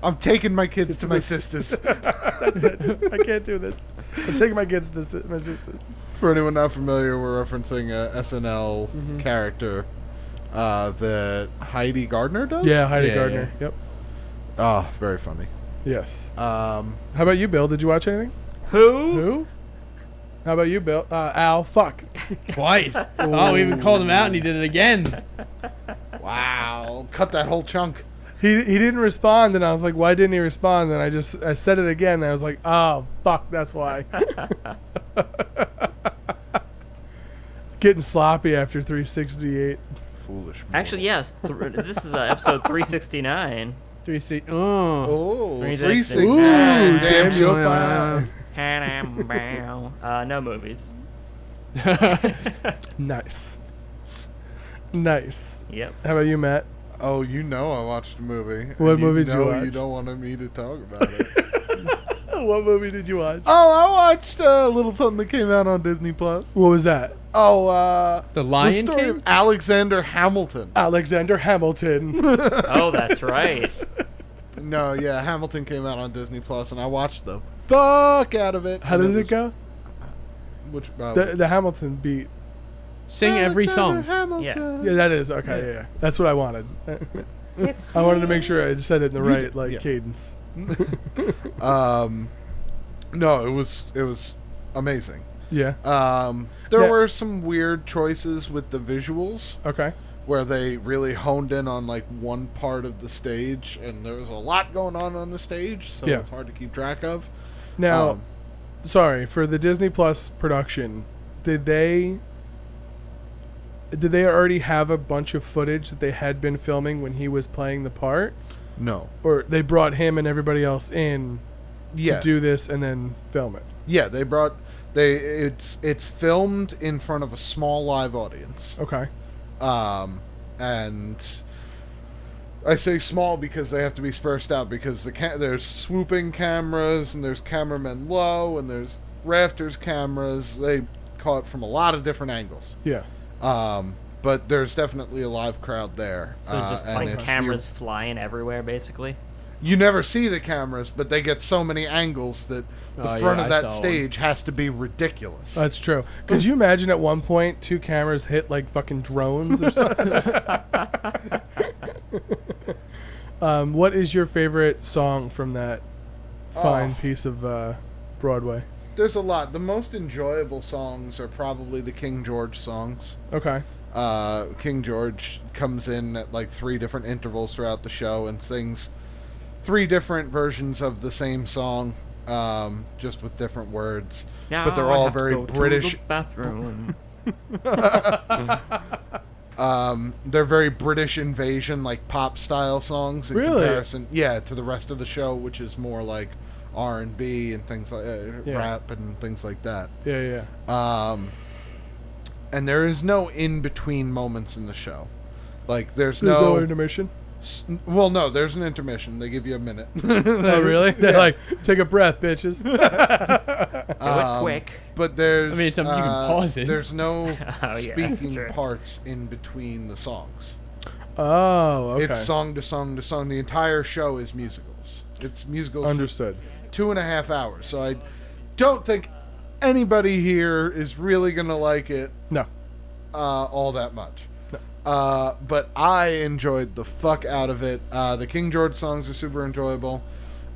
I'm taking my kids to my sister's. That's it. I can't do this. I'm taking my kids to my sisters. For anyone not familiar, we're referencing a SNL Mm-hmm. character that Heidi Gardner does? Yeah, Heidi Yeah, Gardner. Yep. Oh, very funny. Yes. Um, How about you, Bill? Did you watch anything? Who? How about you, Bill? Al, fuck. Twice. Oh, we even called him out and he did it again. wow. Cut that whole chunk. He didn't respond, and I was like, why didn't he respond? And I said it again, and I was like, oh, fuck, that's why. Getting sloppy after 368. Foolish. Actually, yes. This is episode 369. 3C. Oh. Oh, 369. 369. Ooh, Damn damn sure. you're fine. No movies. Nice. Nice. Yep. How about you, Matt? Oh, you know I watched a movie. What and movie did you know watch? You don't want me to talk about it. What movie did you watch? Oh, I watched a little something that came out on Disney Plus. What was that? Oh, The Lion the story King? of Alexander Hamilton. Alexander Hamilton. Oh, that's right. No, yeah, Hamilton came out on Disney Plus, and I watched the fuck out of it. How and does it was- go? Which The Hamilton beat. Sing every song. Hamilton. Yeah, that is okay. Yeah. That's what I wanted. It's I wanted to make sure I said it in the You right did, like yeah. cadence. No, it was amazing. Yeah. There Yeah. were some weird choices with the visuals Okay. where they really honed in on like one part of the stage, and there was a lot going on the stage, so Yeah. it's hard to keep track of. Now, sorry for the Disney Plus production. Did they already have a bunch of footage that they had been filming when he was playing the part, No. or they brought him and everybody else in Yeah. to do this and then film it? Yeah, it's filmed in front of a small live audience. Okay. And I say small because they have to be spaced out because there's swooping cameras and there's cameramen low and there's rafters cameras. They caught from a lot of different angles. Yeah. But there's definitely a live crowd there. So it's just and like it's cameras flying everywhere, basically. You never see the cameras, but they get so many angles that the Oh, front yeah, of I that saw stage has to be ridiculous. That's true. Could you imagine at one point 2 cameras hit like fucking drones or something? What is your favorite song from that fine piece of Broadway? There's a lot. The most enjoyable songs are probably the King George songs. Okay. King George comes in at like 3 different intervals throughout the show and sings 3 different versions of the same song, just with different words. Now but they're I all have to very go to British. the bathroom. They're very British invasion, like pop style songs in Really? comparison, to the rest of the show, which is more like R&B and things like rap and things like that. Yeah, yeah. And there is no in between moments in the show. Like there's There's no no intermission. Well, no, there's an intermission. They give you a minute. Oh, really? They're like, take a breath, bitches. Do it quick. But there's I mean, you can pause it. There's no Oh, yeah, that's speaking true. parts in between the songs. Oh, okay. It's song to song to song. The entire show is musicals. It's musicals for Understood. 2.5 hours. So I don't think anybody here is really gonna like it No. all that much. But I enjoyed the fuck out of it. The King George songs are super enjoyable.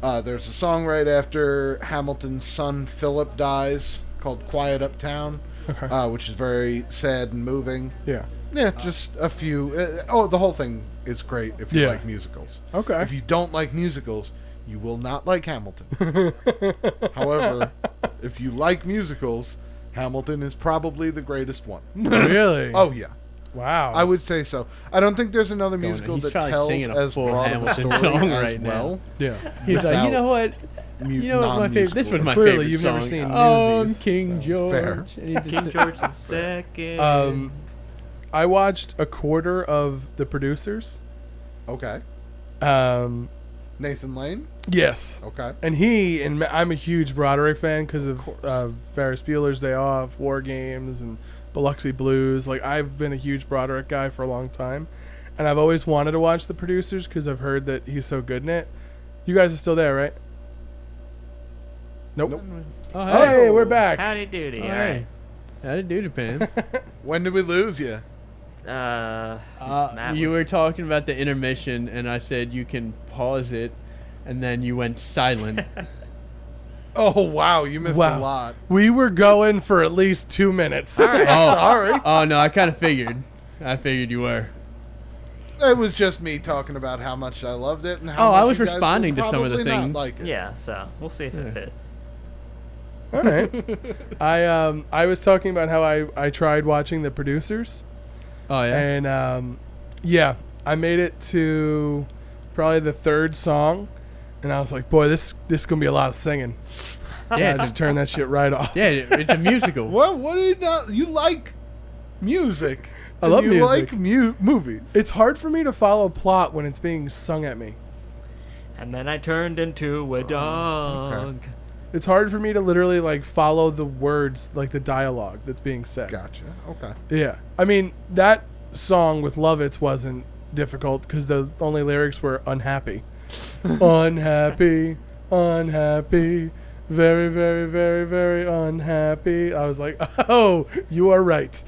There's a song right after Hamilton's son Philip dies called "Quiet Uptown," Okay. which is very sad and moving. Yeah. Yeah, just a few. The whole thing is great if you Yeah. like musicals. Okay. If you don't like musicals, you will not like Hamilton. However, if you like musicals, Hamilton is probably the greatest one. Really? Oh yeah. Wow. I would say so. I don't think there's another Going- musical he's that probably tells singing a as full broad of a Hamilton story song as right now. well. Yeah. He's like, Without you know what? You know what my favorite? This was my Clearly, favorite you've song. never seen Oh, I'm Newsies, King so. George. Fair. And he just King said- George II. I watched a quarter of The Producers. Okay. Nathan Lane. Yes. Okay. And I'm a huge Broderick fan because of Ferris Bueller's Day Off, War Games, and Biloxi Blues. Like, I've been a huge Broderick guy for a long time. And I've always wanted to watch The Producers because I've heard that he's so good in it. You guys are still there, right? Nope. Oh, Hey, we're back. Howdy doody. All All right. right. How to do it, Pam? When did we lose you? Matt You were was- talking about the intermission, and I said you can pause it, and then you went silent. Oh wow, you missed Wow. a lot. We were going for at least 2 minutes. All right. Oh, Sorry. oh no, I kind of figured. I figured you were. It was just me talking about how much I loved it and how Oh, much I was you guys responding would to some of the probably not things. Like it. Yeah, so we'll see if Yeah. it fits. All right. I was talking about how I tried watching The Producers. Oh yeah. And yeah, I made it to probably the 3rd song, and I was like, "Boy, this is gonna be a lot of singing." Yeah, I just turned that shit right off. yeah, it's a musical. What do you not? You like music? I love you music. like movies. It's hard for me to follow plot when it's being sung at me. And then I turned into a dog. It's hard for me to literally like follow the words, like the dialogue that's being said. Gotcha. Okay. Yeah. I mean, that song with Lovitz wasn't difficult because the only lyrics were unhappy. Unhappy, unhappy, very, very, very, very unhappy. I was like, oh, you are right.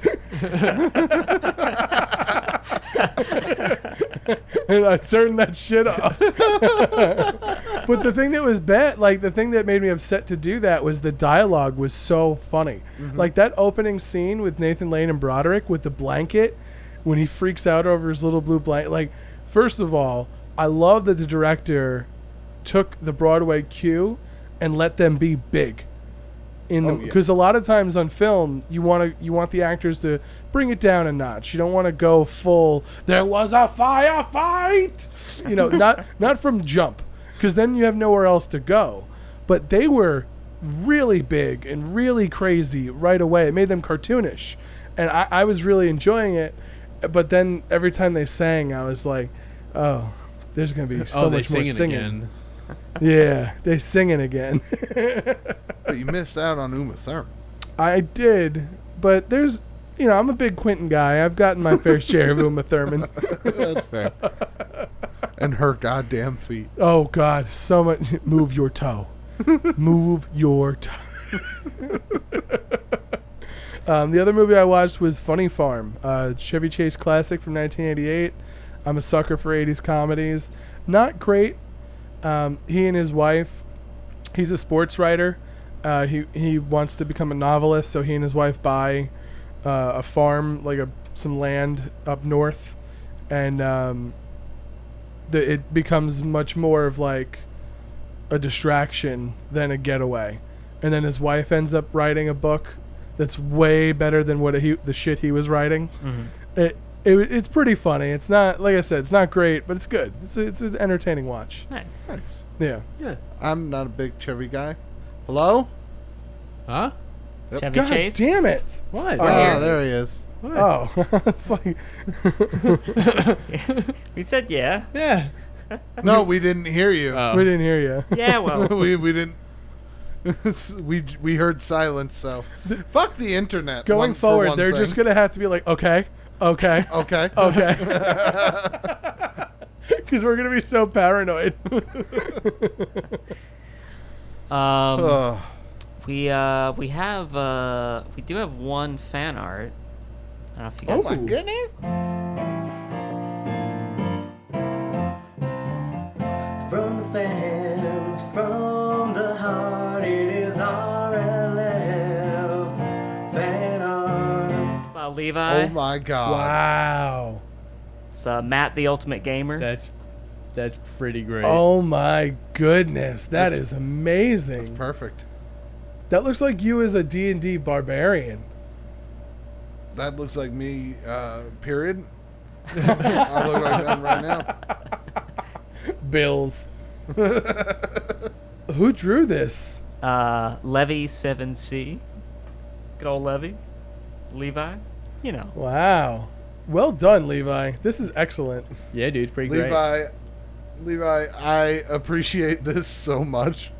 And I turned that shit off. But the thing that was bad, like the thing that made me upset to do that was the dialogue was so funny. Like that opening scene with Nathan Lane and Broderick with the blanket when he freaks out over his little blue blanket. Like, first of all, I love that the director took the Broadway cue and let them be big. Because a lot of times on film, you want the actors to bring it down a notch. You don't want to go full. There was a firefight, not from jump, because then you have nowhere else to go. But they were really big and really crazy right away. It made them cartoonish, and I was really enjoying it. But then every time they sang, I was like, oh, there's gonna be so much more singing. Again. Yeah, they singing again. But you missed out on Uma Thurman. I did, but there's, I'm a big Quentin guy. I've gotten my fair share of Uma Thurman. That's fair. And her goddamn feet. Oh, God, so much. Move your toe. Move your toe. The other movie I watched was Funny Farm, Chevy Chase classic from 1988. I'm a sucker for 80s comedies. Not great. He and his wife, he's a sports writer. He wants to become a novelist, so he and his wife buy a farm, like some land up north, and it becomes much more of like a distraction than a getaway. And then his wife ends up writing a book that's way better than the shit he was writing. Mm-hmm. It's pretty funny. It's not, like I said, it's not great, but it's good. It's an entertaining watch. Nice. Yeah. I'm not a big Chevy guy. Hello? Huh? Yep. Chevy God Chase? damn it. What? There he is. What? Oh. It's like, We said yeah. Yeah. No, we didn't hear you. we didn't hear you. Yeah, well. we didn't. we heard silence. So fuck the internet. Going forward, they're just going to have to be like, okay. Okay. Because we're going to be so paranoid. We do have one fan art. I don't know if you guys. Oh my goodness! From the fans, from the heart, it is RLF fan art. About Levi. Oh my god! Wow. It's Matt, the Ultimate Gamer. That's pretty great. Oh my goodness. That is amazing. That's perfect. That looks like you as a D&D barbarian. That looks like me. Period. I look like that right now. Bills. Who drew this? Levy 7C. Good old Levy. Levi. Wow. Well done, Levi. This is excellent. Yeah, dude, it's pretty great. Levi, I appreciate this so much.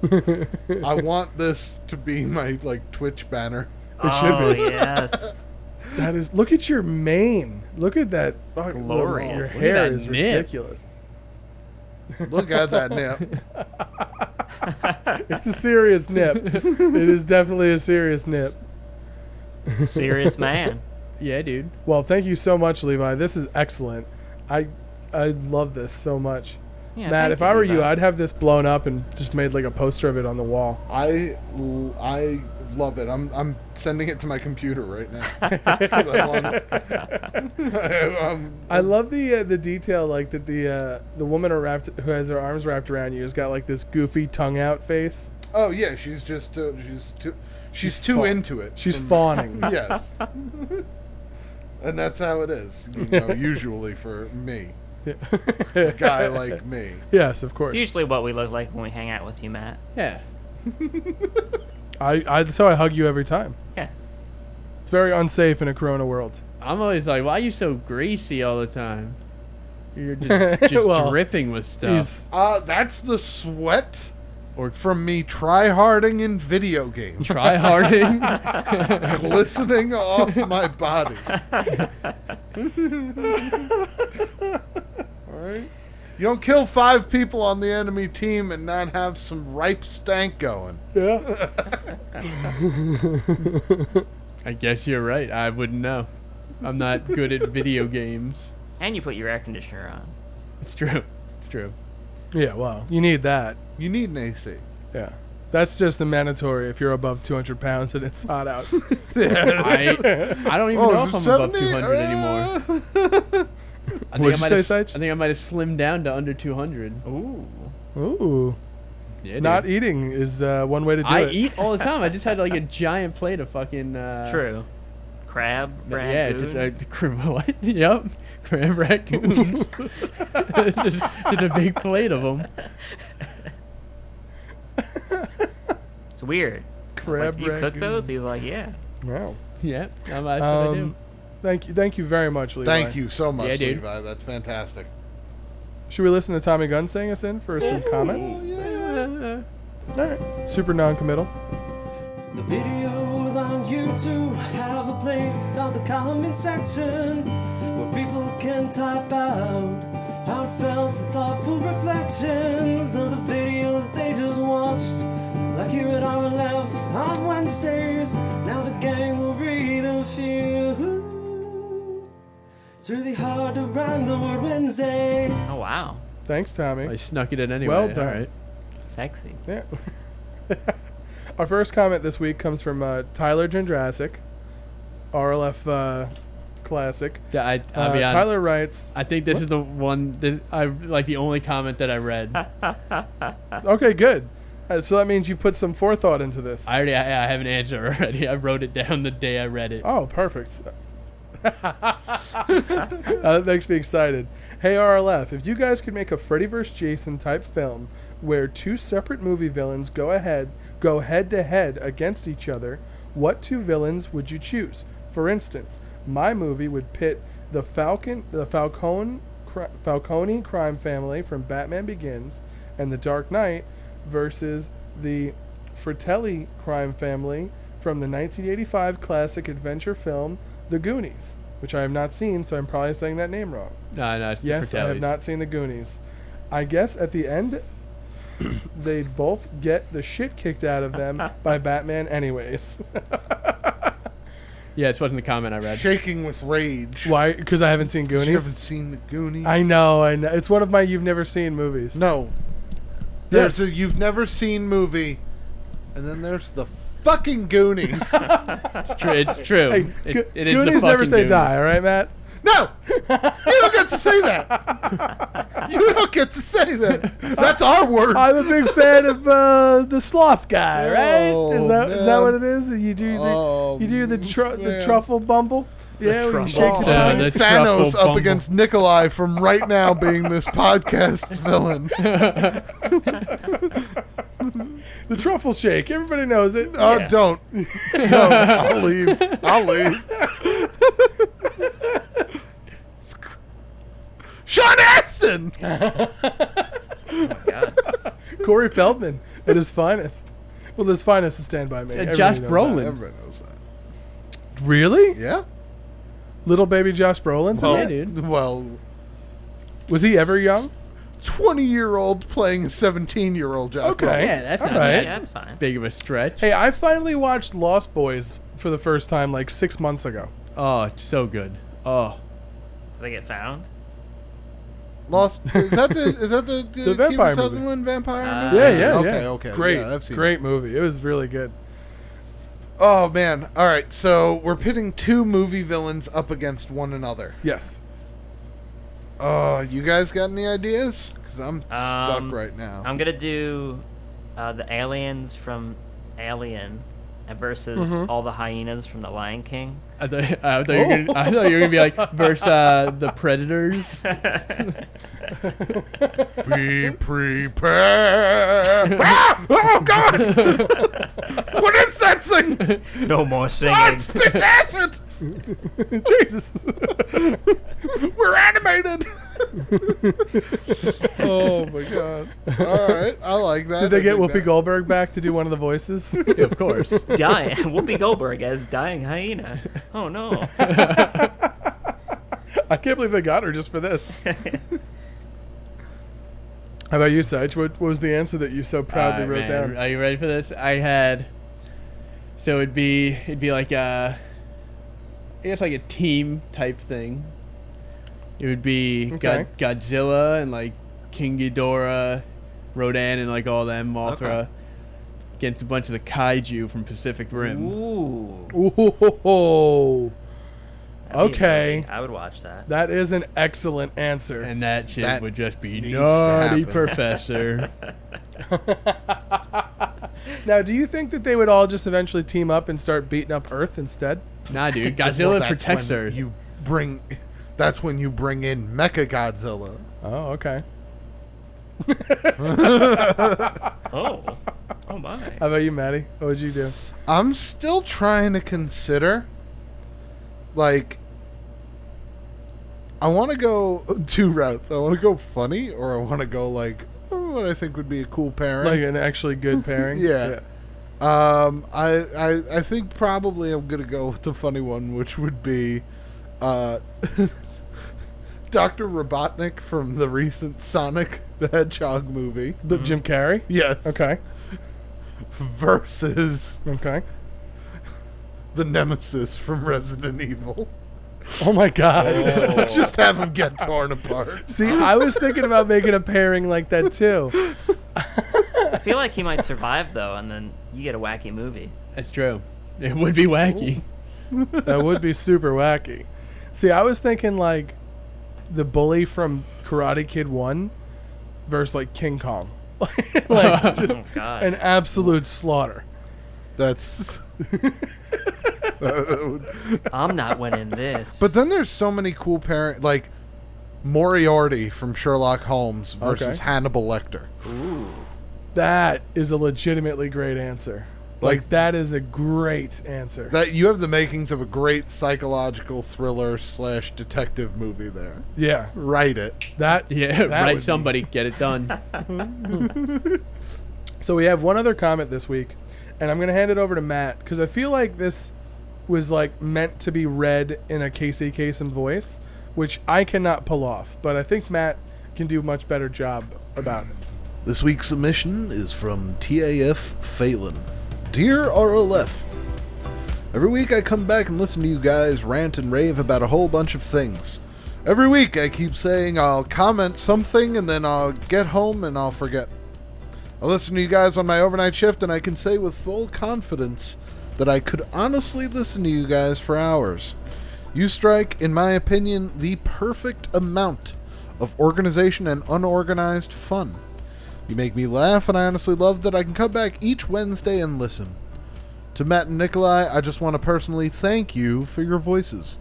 I want this to be my Twitch banner. It should be. Yes. That is. Look at your mane. Look at that. Glorious. Your Look at hair that is nip. ridiculous. Look at that nip. It's a serious nip. It is definitely a serious nip. Serious man. Yeah, dude. Well, thank you so much, Levi. This is excellent. I love this so much. Yeah, Matt, thank if I were you, Levi. I'd have this blown up and just made like a poster of it on the wall. I love it. I'm sending it to my computer right now. 'Cause I love the detail, like that the woman who has her arms wrapped around you has got like this goofy tongue out face. Oh yeah, she's too fa- into it. She's fawning. Yes. And that's how it is, usually for me. A guy like me. Yes, of course. It's usually what we look like when we hang out with you, Matt. Yeah. That's how I hug you every time. Yeah. It's very unsafe in a Corona world. I'm always like, why are you so greasy all the time? You're just Well, dripping with stuff. He's That's the sweat Or from me tryharding in video games. try harding. Glistening off my body. Alright. You don't kill 5 people on the enemy team and not have some ripe stank going. yeah. I guess you're right. I wouldn't know. I'm not good at video games. And you put your air conditioner on. It's true. It's true. Yeah. Well, you need that. You need an AC. Yeah. That's just a mandatory if you're above 200 pounds and it's hot out. I don't even know if I'm above 70? 200 anymore. I What'd you say, have. Sage? I think I might have slimmed down to under 200. Ooh. Ooh. Yeah, Not dude. eating is one way to do I it. eat all the time. I just had like a giant plate of fucking. It's true. Crab, Yeah, raccoon. just what? Yep, crab raccoons. just a big plate of them. It's weird. I was Crab like, do you cook raccoon. those? He was like, yeah. Wow. Yeah, that's what I do. Thank you very much, Levi. Thank you so much, Yeah, dude. Levi. That's fantastic. Should we listen to Tommy Gunn saying us in for some comments? Yeah. All right. Super non-committal. The videos on YouTube have a place called the comment section where people can type out heartfelt and thoughtful reflections of the videos they just watched. Like here at RLF on Wednesdays, now the gang will read a few. It's really hard to rhyme the word Wednesdays. Oh, wow. Thanks, Tommy. I snuck it in anyway. Well done. All right. Sexy. Yeah. Our first comment this week comes from Tyler Jendrasic, RLF classic. Yeah, I'll be honest. Tyler writes, I think this is the one that I like. The only comment that I read. okay, good. So that means you put some forethought into this. I have an answer already. I wrote it down the day I read it. Oh, perfect. That makes me excited. Hey RLF, if you guys could make a Freddy vs. Jason type film where 2 separate movie villains go head to head against each other, what 2 villains would you choose? For instance, my movie would pit the Falcone crime family from Batman Begins and The Dark Knight versus the Fratelli crime family from the 1985 classic adventure film The Goonies, which I have not seen, so I'm probably saying that name wrong. No, it's Yes, the I have Fratellis. not seen The Goonies. I guess at the end, they'd both get the shit kicked out of them by Batman anyways. Yeah, it wasn't the comment I read. Shaking with rage. Why? Because I haven't seen You haven't Goonies? seen the Goonies? I know. It's one of my you've never seen movies. No. There's Yes. a you've never seen movie, and then there's the fucking Goonies. It's true. It's true. Hey, it is the Goonies never fucking say Goonies. die, all right, Matt? No! You don't get to say that. You don't get to say that. That's our word. I'm a big fan of the sloth guy, right? Oh, Is that man. what it is? You do Oh, the man. truffle bumble? Yeah, when you shake truffle. your Yeah, body? the Thanos truffle up bumble. against Nikolai from right now being this podcast's villain. The truffle shake. Everybody knows it. Oh, Yeah. don't. I'll leave. Sean Astin! God. Corey Feldman at his finest. Well, his finest is Stand By Me. Everybody Josh knows Brolin. Everybody knows that. that. Really? Yeah? Little baby Josh Brolin? Well, Yeah, dude. Well, Was he ever young? 20-year-old playing a 17-year-old Josh Okay. Brolin. Yeah, that's All not right. Yeah, that that's fine. big of a stretch. Hey, I finally watched Lost Boys for the first time like 6 months ago. Oh, it's so good. Oh, Did they get found? Lost. Is that the The vampire Kiefer movie. Sutherland vampire Uh, movie? Yeah. Okay. Great, Yeah, I've seen great movie. It was really good. Oh, man. All right, so we're pitting 2 movie villains up against one another. Yes. You guys got any ideas? Because I'm stuck right now. I'm going to do the aliens from Alien versus all the hyenas from The Lion King. I thought you were gonna be like versus the Predators. Be prepared. Oh, God! What is that thing? No more Ah, singing. it spits acid! Jesus. We're animated. Oh my god! All right, I like that. Did they I get dig Whoopi that. Goldberg back to do one of the voices? Yeah, of course. Dying. Whoopi Goldberg as dying hyena. Oh no. I can't believe they got her just for this. How about you, Sage? What was the answer that you so proudly Alright, wrote man, down? Are you ready for this? I had. So it'd be like a. I guess like a team type thing. It would be Okay. Godzilla and like King Ghidorah, Rodan and like all them, Mothra, Okay. against a bunch of the kaiju from Pacific Rim. Ooh. Ooh. That'd be Okay. amazing. I would watch that. That is an excellent answer. And that shit That would just be needs to naughty, happen. Professor. Now, do you think that they would all just eventually team up and start beating up Earth instead? Nah, dude. Just well, Godzilla that's protects when Earth. That's when you bring in Mecha Godzilla. Oh, okay. Oh. Oh my. How about you, Maddie? What would you do? I'm still trying to consider. Like, I want to go two routes. I want to go funny, or I want to go like what I think would be a cool pairing. Like an actually good pairing? Yeah. I think probably I'm gonna go with the funny one, which would be, Dr. Robotnik from the recent Sonic the Hedgehog movie. The Jim Carrey? Yes. Okay. Versus Okay. the Nemesis from Resident Evil. Oh my God. Just have them get torn apart. See, I was thinking about making a pairing like that too. I feel like he might survive though, and then you get a wacky movie. That's true. It would be wacky. That would be super wacky. See, I was thinking like the bully from Karate Kid 1 versus like King Kong. Like just Oh God. an absolute slaughter. That's. I'm not winning this. But then there's so many cool parent like Moriarty from Sherlock Holmes versus Okay. Hannibal Lecter. That is a legitimately great answer. Like that is a great answer. That you have the makings of a great psychological thriller / detective movie there. Yeah. Write it. That Yeah, that would right. be- Somebody get it done. So we have one other comment this week, and I'm gonna hand it over to Matt because I feel like this was like meant to be read in a Casey Kasem voice, which I cannot pull off. But I think Matt can do a much better job about it. This week's submission is from TAF Phelan. Dear RLF, every week I come back and listen to you guys rant and rave about a whole bunch of things. Every week I keep saying I'll comment something and then I'll get home and I'll forget. I listen to you guys on my overnight shift and I can say with full confidence that I could honestly listen to you guys for hours. You strike, in my opinion, the perfect amount of organization and unorganized fun. You make me laugh, and I honestly love that I can come back each Wednesday and listen. To Matt and Nikolai, I just want to personally thank you for your voices.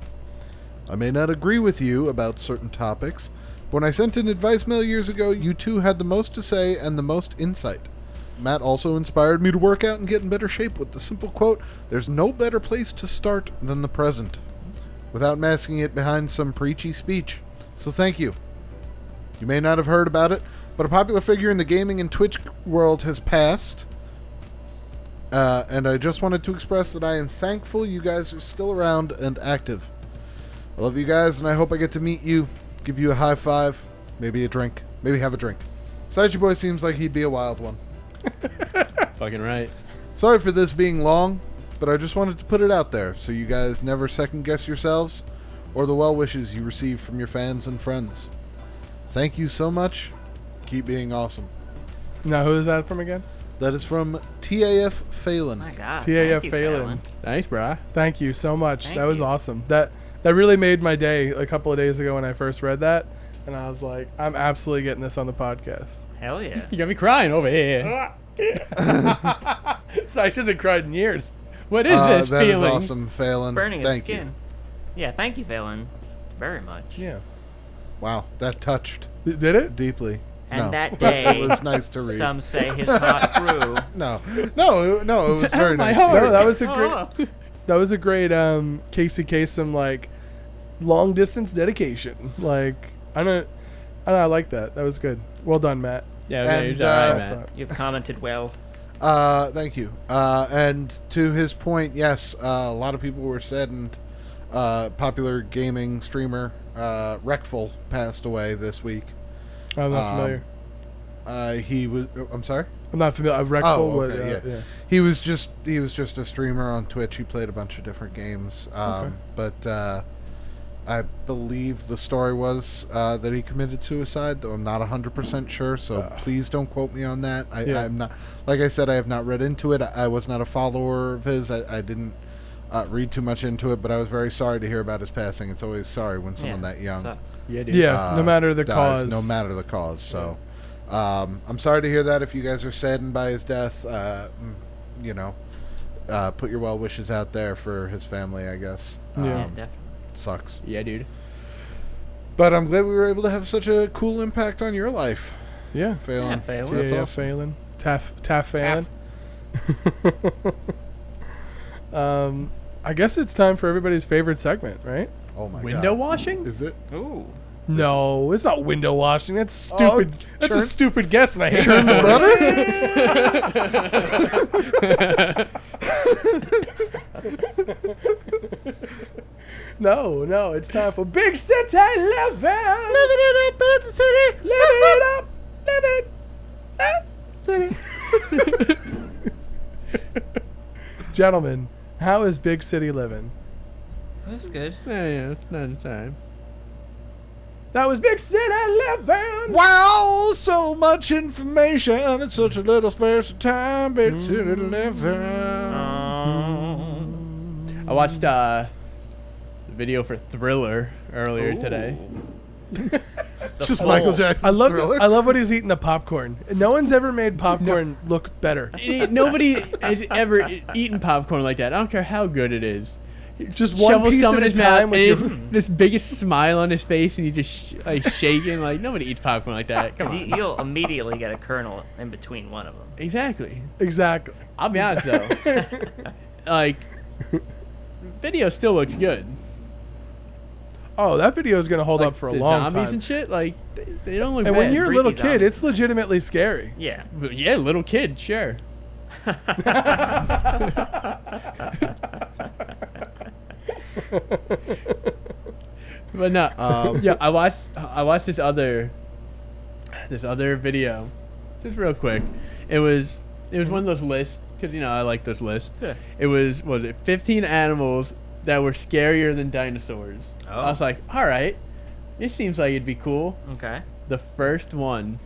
I may not agree with you about certain topics, but when I sent in advice mail years ago, you two had the most to say and the most insight. Matt also inspired me to work out and get in better shape with the simple quote, "There's no better place to start than the present," without masking it behind some preachy speech. So thank you. You may not have heard about it, but a popular figure in the gaming and Twitch world has passed. And I just wanted to express that I am thankful you guys are still around and active. I love you guys, and I hope I get to meet you, give you a high five, maybe a drink, maybe have a drink. Sachi Boy seems like he'd be a wild one. Fucking right. Sorry for this being long, but I just wanted to put it out there so you guys never second guess yourselves or the well wishes you receive from your fans and friends. Thank you so much. Keep being awesome. Now, who is that from again? That is from TAF Phelan. My God. TAF thank you, Phelan. Thanks, brah. Thank you so much. Thank that was you. awesome. That really made my day a couple of days ago when I first read that, and I was like, I'm absolutely getting this on the podcast. Hell yeah. You got me crying over here. So I hasn't cried in years. What is this that feeling? is awesome, Phelan. Burning his Thank skin. Yeah, thank you, Phelan. Very much. Yeah. you. Wow, that touched Did it? deeply. And No. that day, It was nice to read. some say his heart grew. No, it was very my nice. heart. No, that was a great. Oh. That was a great Casey Kasem like long distance dedication. Like I don't know, I like that. That was good. Well done, Matt. Yeah, And, he was alright, man. You've commented well. Thank you. And to his point, yes, a lot of people were saddened. Popular gaming streamer Reckful passed away this week. I'm not familiar. He was. I'm sorry. I'm not familiar. I've wrecked Oh, full, okay, yeah. He was just a streamer on Twitch. He played a bunch of different games. But I believe the story was that he committed suicide, though I'm not 100% sure. So please don't quote me on that. I'm not. Like I said, I have not read into it. I was not a follower of his. I didn't read too much into it, but I was very sorry to hear about his passing. It's always sorry when someone that young Sucks. Yeah, dude. Yeah, no matter the dies, cause. no matter the cause. So I'm sorry to hear that. If you guys are saddened by his death, put your well wishes out there for his family, I guess. Yeah. Definitely. It sucks. Yeah, dude. But I'm glad we were able to have such a cool impact on your life, Yeah. Phelan. Yeah, Phelan. That's yeah, awesome. Phelan. Taff Phelan. I guess it's time for everybody's favorite segment, right? Oh my Window god. washing? Is it? Ooh. No, it's not window washing. That's stupid. That's a churn- stupid guess, and I hate Churn the it. No, it's time for Big City Living. Living it up in the city. Living it up. City. Gentlemen, how is Big City living? That's good. Yeah, it's not in time. That was Big City Living. Wow, so much information in such a little space of time. Big city living. I watched the video for Thriller earlier today. Just Michael Jackson's I love Thriller. I love what he's eating the popcorn. No one's ever made popcorn look better. Nobody has ever eaten popcorn like that. I don't care how good it is. Just one Shovel piece some at in a his time mouth, with and your, this biggest smile on his face, and he just shaking. Like nobody eats popcorn like that. Come Because on. you'll immediately get a kernel in between one of them. Exactly. exactly. I'll be honest though. Like, video still looks good. Oh, that video is gonna hold Like, up for a the long zombies time. and shit. Like, they don't look And bad. when you're a little Freaky kid, zombies. it's legitimately scary. Yeah. Yeah, little kid, sure. But no, yeah, I watched this other video, just real quick. It was one of those lists because I like those lists. Yeah. It was 15 animals that were scarier than dinosaurs. Oh. I was like, all right, this seems like it'd be cool. Okay. The first one,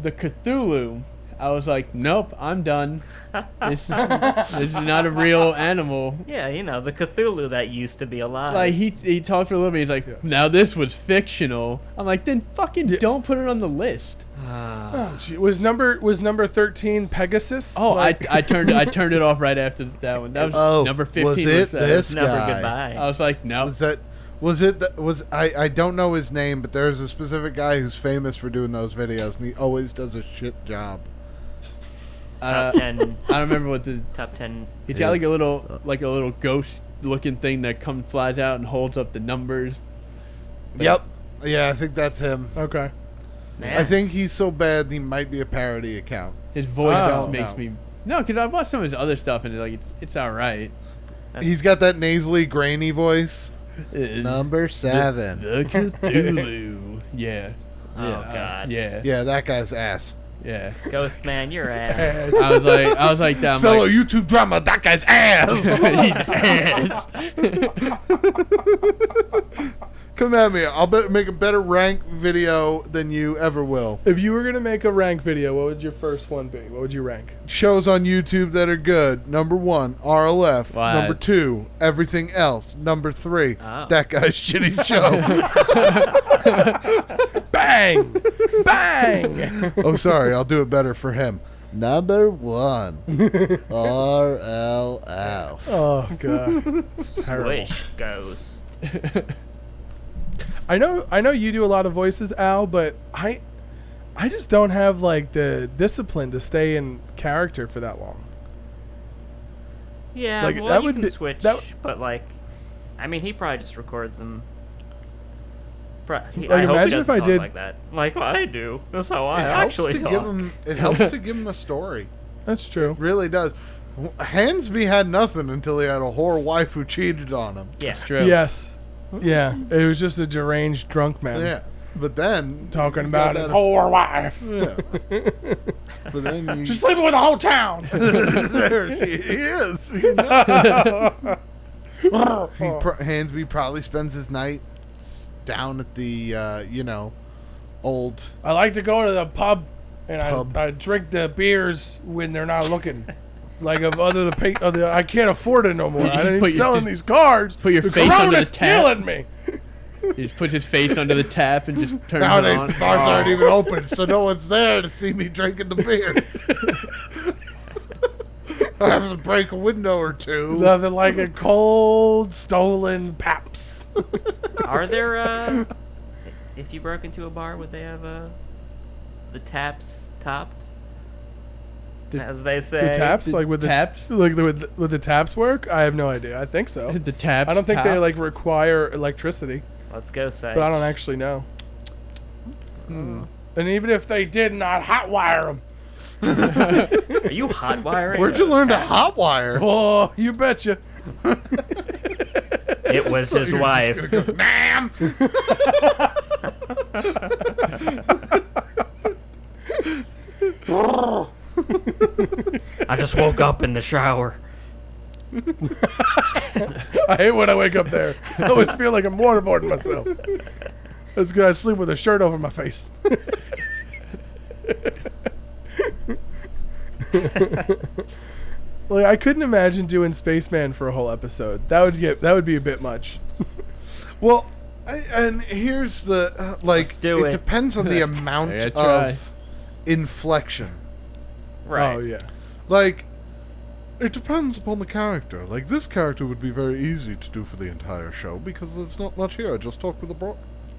the Cthulhu. I was like, nope, I'm done. This is not a real animal. Yeah, the Cthulhu that used to be alive. Like he talked for a little bit. He's like, now this was fictional. I'm like, then fucking don't put it on the list. Oh, gee. Was number 13 Pegasus? Oh, Like- I turned it off right after that one. That was number 15. was it that. this Number guy? goodbye. I was like, no. I don't know his name, but there's a specific guy who's famous for doing those videos, and he always does a shit job. Top 10. I don't remember what the. Top 10. He's got like a little ghost looking thing that flies out and holds up the numbers. Yep. Yeah, I think that's him. Okay. Man. I think he's so bad he might be a parody account. His voice Oh. just makes me. No, because I've watched some of his other stuff and it's all right. He's got that nasally, grainy voice. Uh, Number 7. The Cthulhu. Yeah. Oh, God. Yeah. Yeah, that guy's ass. Yeah. Ghost man, your ass. I was like that. I'm Fellow like, YouTube drama, that guy's ass. Come at me. I'll make a better rank video than you ever will. If you were gonna make a rank video, what would your first one be? What would you rank? Shows on YouTube that are good. Number 1, RLF. Wow. Number 2, everything else. Number 3, Oh. that guy's shitty show. Bang! Bang! Oh, sorry. I'll do it better for him. Number 1, RLF. Oh god. It's terrible. Squish ghost. I know you do a lot of voices, Al, but I just don't have like the discipline to stay in character for that long. Yeah, Like, well, that you would can be- switch, that- but like, I mean, he probably just records them. I hope he imagine doesn't if I talk did- like that. Like I do. That's how I It helps actually to talk. give him. It helps to give him a story. That's true. Really does. Hansby had nothing until he had a whore wife who cheated on him. Yeah. It's true. Yes. Yeah. It was just a deranged drunk man Yeah, but then talking you about got his that- whore wife. Yeah, but then you, She's sleeping with the whole town. there she is. You know? Hansby probably spends his night down at the old. I like to go to the pub and Pub. I drink the beers when they're not looking. Like of other the pay, other, I can't afford it no more. I Put ain't your- selling these cards. put your the face under Corona's the tap. killing me. He just puts his face under the tap and just turns it Nowadays on. the bars aren't even open, so no one's there to see me drinking the beer. I have to break a window or two. Nothing like a cold stolen Paps. Are there? If you broke into a bar, would they have the taps topped? As they say. The taps, like with the taps? like with the taps work. I have no idea. I think so. The taps. I don't think they top. like require electricity, Let's go, say. but I don't actually know. And even if they did, not hotwire them. Are you hot wiring? Where'd you learn to hotwire? Oh, you betcha. It was his wife. Ma'am. I just woke up in the shower. I hate when I wake up there. I always feel like I'm waterboarding myself. It's good I sleep with a shirt over my face. Like I couldn't imagine doing Spaceman for a whole episode. That would be a bit much. Well, and here's the like. Let's do it. Depends on the amount I gotta try. of inflection. Right. Oh yeah. Like, it depends upon the character. Like, this character would be very easy to do for the entire show because there's not much here. I just talk with a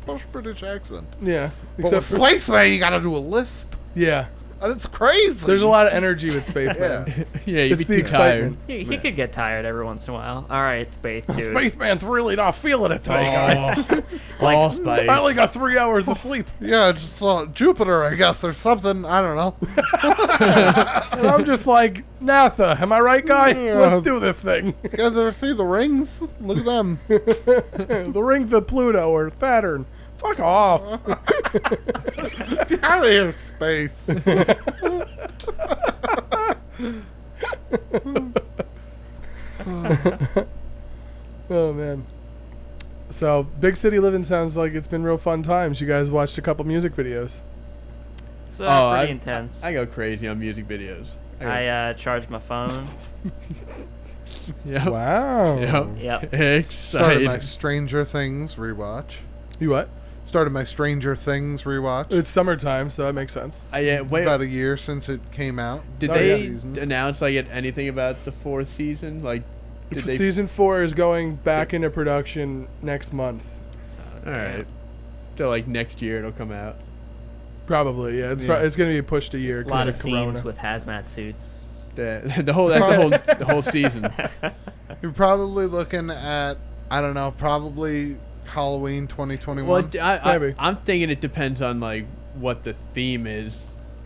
posh British accent. Yeah. But Except with for, Spaceman, you gotta do a lisp. yeah. And it's crazy. There's a lot of energy with Spaceman. Yeah. Yeah, you'd It's be the too excitement. He could get tired every once in a while. All right, Space dude. Spaceman's really not feeling it today, guys. tired. Oh, Spike. I only got 3 hours of sleep. Yeah, I just thought Jupiter, I guess, or something. I don't know. And I'm just like, NASA, am I right, guy? Yeah. Let's do this thing. You guys ever see the rings? Look at them. The rings of Pluto or Saturn. Fuck off. Get out of here, space. Oh, man. So, Big City Living sounds like it's been real fun times. You guys watched a couple music videos. So Oh, pretty I- intense. I go crazy on music videos. I charged my phone. Yep. Wow. Yep. Started Excited. my Stranger Things rewatch. You what? Started my Stranger Things rewatch. It's summertime, so that makes sense. Yeah, wait. About a year since it came out. Did Oh, they yeah. announce like anything about the fourth season? Like, did they? Season 4 is going back into production next month. All right. So like next year it'll come out. Probably, yeah. It's Yeah. it's going to be pushed a year A lot of because of Corona. scenes with hazmat suits. The whole season. You're probably looking at, I don't know, probably Halloween 2021. Well, Maybe. I'm thinking it depends on like what the theme is,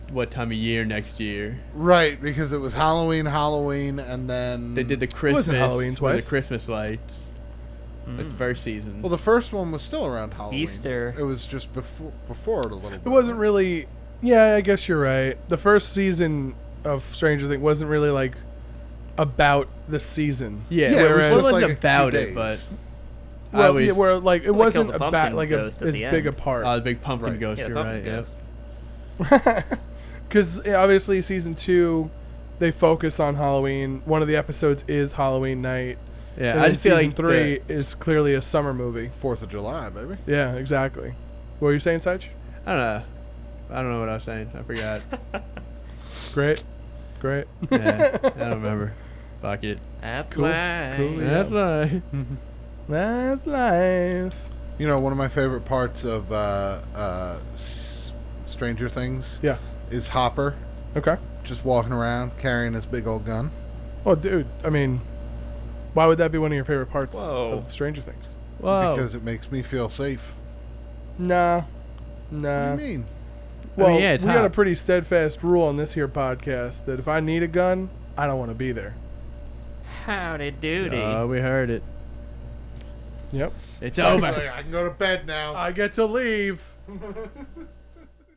what time of year next year. Right, because it was Halloween, and then... They did the Christmas. Halloween with twice? The Christmas lights. That's the first season. Well, the first one was still around Halloween. Easter. It was just before it a little bit. It wasn't really. Yeah, I guess you're right. The first season of Stranger Things wasn't really like about the season. yeah, Yeah, it was it just wasn't like a few about it, days. but I Well, always yeah, where like it Well, they wasn't killed the about pumpkin like ghost at as the big a end. part. the big pumpkin Right. ghost. Yeah, the You're pumpkin right. Yeah. ghost. Because obviously season 2, they focus on Halloween. One of the episodes is Halloween night. Yeah, And I then just feel season like 3 is clearly a summer movie. 4th of July, baby. Yeah, exactly. What were you saying, Saj? I don't know what I was saying. I forgot. Great. Yeah, I don't remember. Fuck it. That's Cool, life. cool, yeah. That's right. That's life. You know, one of my favorite parts of Stranger Things Yeah. is Hopper Okay. just walking around carrying his big old gun. Oh, dude. I mean, Why would that be one of your favorite parts Whoa. of Stranger Things? Whoa. Because it makes me feel safe. Nah. What do you mean? Well, yeah, it's we got a hot. pretty steadfast rule on this here podcast that if I need a gun, I don't want to be there. Howdy doody. We heard it. Yep. It's Sounds over. like I can go to bed now. I get to leave.